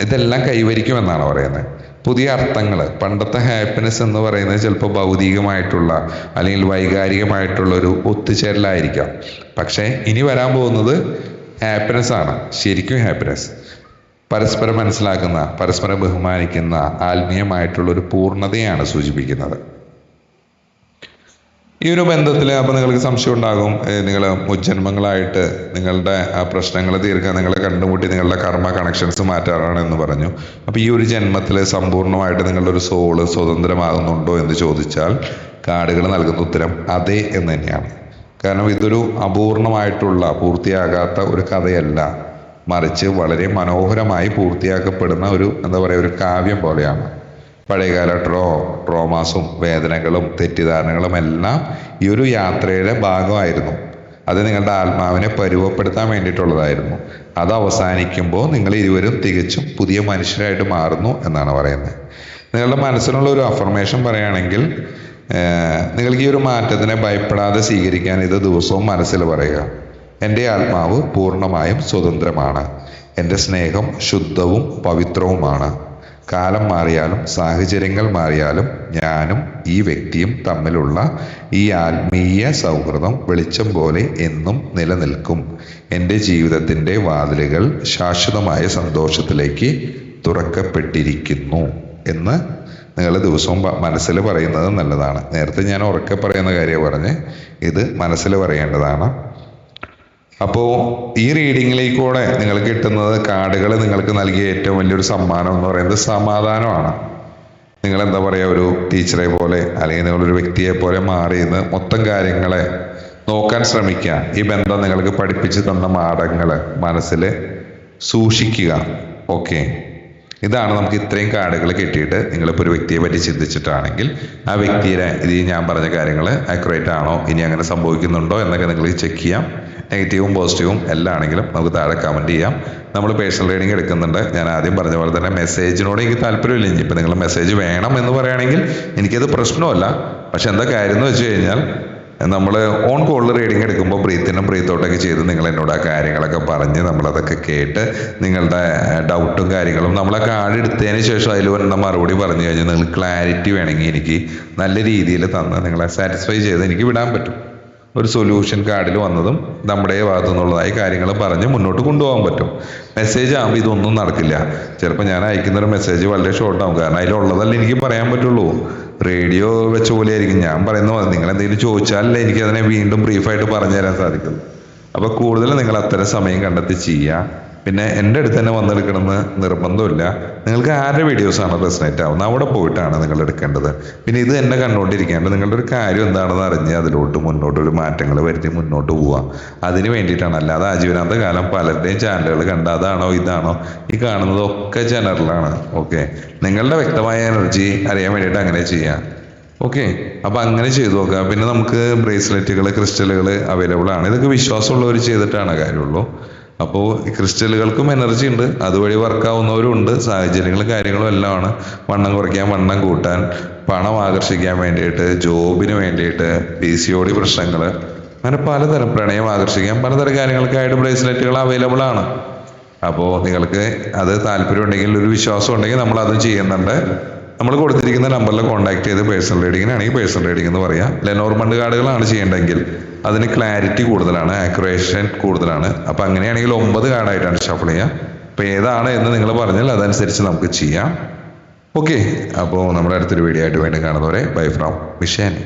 ഇതെല്ലാം കൈവരിക്കുമെന്നാണ് പറയുന്നത്. പുതിയ അർത്ഥങ്ങൾ, പണ്ടത്തെ ഹാപ്പിനെസ് എന്ന് പറയുന്നത് ചിലപ്പോൾ ഭൗതികമായിട്ടുള്ള അല്ലെങ്കിൽ വൈകാരികമായിട്ടുള്ള ഒരു ഒത്തുചേരലായിരിക്കാം. പക്ഷേ ഇനി വരാൻ പോകുന്നത് ഹാപ്പിനെസ് ആണ്. ശരിക്കും ഹാപ്പിനെസ് പരസ്പരം മനസ്സിലാക്കുന്ന, പരസ്പരം ബഹുമാനിക്കുന്ന ആത്മീയമായിട്ടുള്ളൊരു പൂർണ്ണതയാണ് സൂചിപ്പിക്കുന്നത്. ഈ ഒരു ബന്ധത്തിൽ അപ്പോൾ നിങ്ങൾക്ക് സംശയം ഉണ്ടാകും, നിങ്ങൾ മുജ്ജന്മങ്ങളായിട്ട് നിങ്ങളുടെ ആ പ്രശ്നങ്ങൾ തീർക്കാൻ നിങ്ങളെ കണ്ടുമുട്ടി നിങ്ങളുടെ കർമ്മ കണക്ഷൻസ് മാറ്റാറാണ് എന്ന് പറഞ്ഞു. അപ്പോൾ ഈ ഒരു ജന്മത്തിൽ സമ്പൂർണ്ണമായിട്ട് നിങ്ങളുടെ ഒരു സോള് സ്വതന്ത്രമാകുന്നുണ്ടോ എന്ന് ചോദിച്ചാൽ കാർഡുകൾ നൽകുന്ന ഉത്തരം അതെ എന്ന് തന്നെയാണ്. കാരണം ഇതൊരു അപൂർണമായിട്ടുള്ള, പൂർത്തിയാകാത്ത ഒരു കഥയല്ല, മറിച്ച് വളരെ മനോഹരമായി പൂർത്തിയാക്കപ്പെടുന്ന ഒരു ഒരു കാവ്യം പോലെയാണ്. പഴയകാല ട്രോമാസും വേദനകളും തെറ്റിദ്ധാരണകളും എല്ലാം ഈ ഒരു യാത്രയുടെ ഭാഗമായിരുന്നു. അത് നിങ്ങളുടെ ആത്മാവിനെ പരുവപ്പെടുത്താൻ വേണ്ടിയിട്ടുള്ളതായിരുന്നു. അത് അവസാനിക്കുമ്പോൾ നിങ്ങൾ ഇരുവരും തികച്ചും പുതിയ മനുഷ്യരായിട്ട് മാറുന്നു എന്നാണ് പറയുന്നത്. നിങ്ങളുടെ മനസ്സിനുള്ള ഒരു അഫർമേഷൻ പറയുകയാണെങ്കിൽ നിങ്ങൾക്ക് ഈ ഒരു മാറ്റത്തിനെ ഭയപ്പെടാതെ സ്വീകരിക്കാൻ ഇത് ദിവസവും മനസ്സിൽ പറയുക. എൻ്റെ ആത്മാവ് പൂർണ്ണമായും സ്വതന്ത്രമാണ്. എൻ്റെ സ്നേഹം ശുദ്ധവും പവിത്രവുമാണ്. കാലം മാറിയാലും സാഹചര്യങ്ങൾ മാറിയാലും ഞാനും ഈ വ്യക്തിയും തമ്മിലുള്ള ഈ ആത്മീയ സൗഹൃദം വെളിച്ചം പോലെ എന്നും നിലനിൽക്കും. എൻ്റെ ജീവിതത്തിൻ്റെ വാതിലുകൾ ശാശ്വതമായ സന്തോഷത്തിലേക്ക് തുറക്കപ്പെട്ടിരിക്കുന്നു എന്ന് നിങ്ങൾ ദിവസവും മനസ്സിൽ പറയുന്നത് നല്ലതാണ്. നേരത്തെ ഞാൻ ഉറക്കെ പറയുന്ന കാര്യം പറഞ്ഞ് ഇത് മനസ്സിൽ പറയേണ്ടതാണ്. അപ്പോൾ ഈ റീഡിങ്ങിലേക്കൂടെ നിങ്ങൾക്ക് കിട്ടുന്നത്, കാർഡുകൾ നിങ്ങൾക്ക് നൽകിയ ഏറ്റവും വലിയൊരു സമ്മാനം എന്ന് പറയുന്നത് സമാധാനമാണ്. നിങ്ങൾ ഒരു ടീച്ചറെ പോലെ അല്ലെങ്കിൽ നിങ്ങളൊരു വ്യക്തിയെ പോലെ മാറിയെന്ന് മൊത്തം കാര്യങ്ങളെ നോക്കാൻ ശ്രമിക്കുക. ഈ ബന്ധം നിങ്ങൾക്ക് പഠിപ്പിച്ചു തന്ന പാഠങ്ങൾ മനസ്സിൽ സൂക്ഷിക്കുക. ഓക്കെ, ഇതാണ് നമുക്ക് ഇത്രയും കാർഡുകൾ കിട്ടിയിട്ട് നിങ്ങളിപ്പോൾ ഒരു വ്യക്തിയെ പറ്റി ചിന്തിച്ചിട്ടാണെങ്കിൽ ആ വ്യക്തിയുടെ ഇത് ഞാൻ പറഞ്ഞ കാര്യങ്ങൾ ആക്യുറേറ്റ് ആണോ, ഇനി അങ്ങനെ സംഭവിക്കുന്നുണ്ടോ എന്നൊക്കെ നിങ്ങൾ ചെക്ക് ചെയ്യാം. നെഗറ്റീവും പോസിറ്റീവും എല്ലാം ആണെങ്കിലും നമുക്ക് താഴെ കമൻറ്റ് ചെയ്യാം. നമ്മൾ പേഴ്സണൽ റീഡിങ് എടുക്കുന്നുണ്ട്. ഞാൻ ആദ്യം പറഞ്ഞ പോലെ തന്നെ മെസ്സേജിനോട് എനിക്ക് താല്പര്യമില്ല. ഇനി ഇപ്പം നിങ്ങൾ മെസ്സേജ് വേണം എന്ന് പറയുകയാണെങ്കിൽ എനിക്കത് പ്രശ്നമല്ല. പക്ഷെ എന്താ കാര്യം എന്ന് വെച്ച് കഴിഞ്ഞാൽ നമ്മൾ ഓൺ കോളിൽ റീഡിങ് എടുക്കുമ്പോൾ ബ്രീത്തിനും ബ്രീത്തോട്ടൊക്കെ ചെയ്ത് നിങ്ങൾ എന്നോട് ആ കാര്യങ്ങളൊക്കെ പറഞ്ഞ് നമ്മളതൊക്കെ കേട്ട് നിങ്ങളുടെ ഡൗട്ടും കാര്യങ്ങളും നമ്മളെ കാർഡ് എടുത്തതിന് ശേഷം അതിൽ വന്ന മറുപടി പറഞ്ഞു കഴിഞ്ഞാൽ നിങ്ങൾ ക്ലാരിറ്റി വേണമെങ്കിൽ എനിക്ക് നല്ല രീതിയിൽ തന്ന് നിങ്ങളെ സാറ്റിസ്ഫൈ ചെയ്ത് എനിക്ക് വിടാൻ പറ്റും. ഒരു സൊല്യൂഷൻ കാർഡിൽ വന്നതും നമ്മുടെ ഭാഗത്തു നിന്നുള്ളതായി കാര്യങ്ങൾ പറഞ്ഞ് മുന്നോട്ട് കൊണ്ടുപോകാൻ പറ്റും. മെസ്സേജ് ആകുമ്പോൾ ഇതൊന്നും നടക്കില്ല. ചിലപ്പോൾ ഞാൻ അയക്കുന്ന ഒരു മെസ്സേജ് വളരെ ഷോർട്ടാവും, കാരണം അതിലുള്ളതല്ല എനിക്ക് പറയാൻ പറ്റുള്ളൂ. റേഡിയോ വെച്ച പോലെ ആയിരിക്കും ഞാൻ പറയുന്നത്. നിങ്ങൾ എന്തെങ്കിലും ചോദിച്ചാലല്ലേ എനിക്ക് അതിനെ വീണ്ടും ബ്രീഫായിട്ട് പറഞ്ഞു തരാൻ സാധിക്കുള്ളൂ. അപ്പോൾ കൂടുതൽ നിങ്ങൾ അത്തരം സമയം കണ്ടെത്തി ചെയ്യുക. പിന്നെ എൻ്റെ അടുത്ത് തന്നെ വന്നെടുക്കണമെന്ന് നിർബന്ധമില്ല. നിങ്ങൾക്ക് ആരുടെ വീഡിയോസാണ് റെസനേറ്റ് ആവുന്നത് അവിടെ പോയിട്ടാണ് നിങ്ങൾ എടുക്കേണ്ടത്. പിന്നെ ഇത് തന്നെ കണ്ടുകൊണ്ടിരിക്കേണ്ടത് നിങ്ങളുടെ ഒരു കാര്യം എന്താണെന്ന് അറിഞ്ഞ് അതിലോട്ട് മുന്നോട്ടൊരു മാറ്റങ്ങൾ വരുത്തി മുന്നോട്ട് പോവുക. അതിന് വേണ്ടിയിട്ടാണ്. അല്ലാതെ ആജീവനാന്ത കാലം പലരുടെയും ചാനലുകൾ കണ്ട അതാണോ ഇതാണോ ഈ കാണുന്നതൊക്കെ ജനറലാണ്. ഓക്കെ, നിങ്ങളുടെ വ്യക്തമായ എനർജി അറിയാൻ വേണ്ടിയിട്ട് അങ്ങനെ ചെയ്യാം. ഓക്കെ, അപ്പം അങ്ങനെ ചെയ്തു നോക്കുക. പിന്നെ നമുക്ക് ബ്രേസ്ലെറ്റുകൾ ക്രിസ്റ്റലുകൾ അവൈലബിൾ ആണ്. ഇതൊക്കെ വിശ്വാസമുള്ളവർ ചെയ്തിട്ടാണ് കാര്യമുള്ളൂ. അപ്പോൾ ഈ ക്രിസ്റ്റലുകൾക്കും എനർജി ഉണ്ട്, അതുവഴി വർക്കാവുന്നവരും ഉണ്ട്. സാഹചര്യങ്ങളും കാര്യങ്ങളും എല്ലാമാണ്. വണ്ണം കുറയ്ക്കാൻ, വണ്ണം കൂട്ടാൻ, പണം ആകർഷിക്കാൻ വേണ്ടിയിട്ട്, ജോബിന് വേണ്ടിയിട്ട്, PCOD പ്രശ്നങ്ങൾ, അങ്ങനെ പലതരം പ്രണയം ആകർഷിക്കാൻ പലതരം കാര്യങ്ങൾക്കായിട്ട് ബ്രേസ്ലെറ്റുകൾ അവൈലബിൾ ആണ്. അപ്പോൾ നിങ്ങൾക്ക് അത് താല്പര്യം ഉണ്ടെങ്കിൽ, ഒരു വിശ്വാസം ഉണ്ടെങ്കിൽ നമ്മൾ അതും ചെയ്യുന്നുണ്ട്. നമ്മൾ കൊടുത്തിരിക്കുന്ന നമ്പറിൽ കോൺടാക്ട് ചെയ്ത് പേഴ്സണൽ റീഡിങ്ങിനാണെങ്കിൽ പേഴ്സണൽ റീഡിംഗ് എന്ന് പറയാം. ലെനോർമണ്ട് കാർഡുകളാണ് ചെയ്യേണ്ടതെങ്കിൽ അതിന് ക്ലാരിറ്റി കൂടുതലാണ്, ആക്യുറേഷൻ കൂടുതലാണ്. അപ്പം അങ്ങനെയാണെങ്കിൽ 9 കാർഡായിട്ടാണ് ഷഫിൾ ചെയ്യുക. അപ്പോൾ ഏതാണ് എന്ന് നിങ്ങൾ പറഞ്ഞാൽ അതനുസരിച്ച് നമുക്ക് ചെയ്യാം. ഓക്കെ, അപ്പോൾ നമ്മുടെ അടുത്തൊരു വീഡിയോ ആയിട്ട് വീണ്ടും കാണുന്നവരെ ബൈ ഫ്രം മിഷേനി.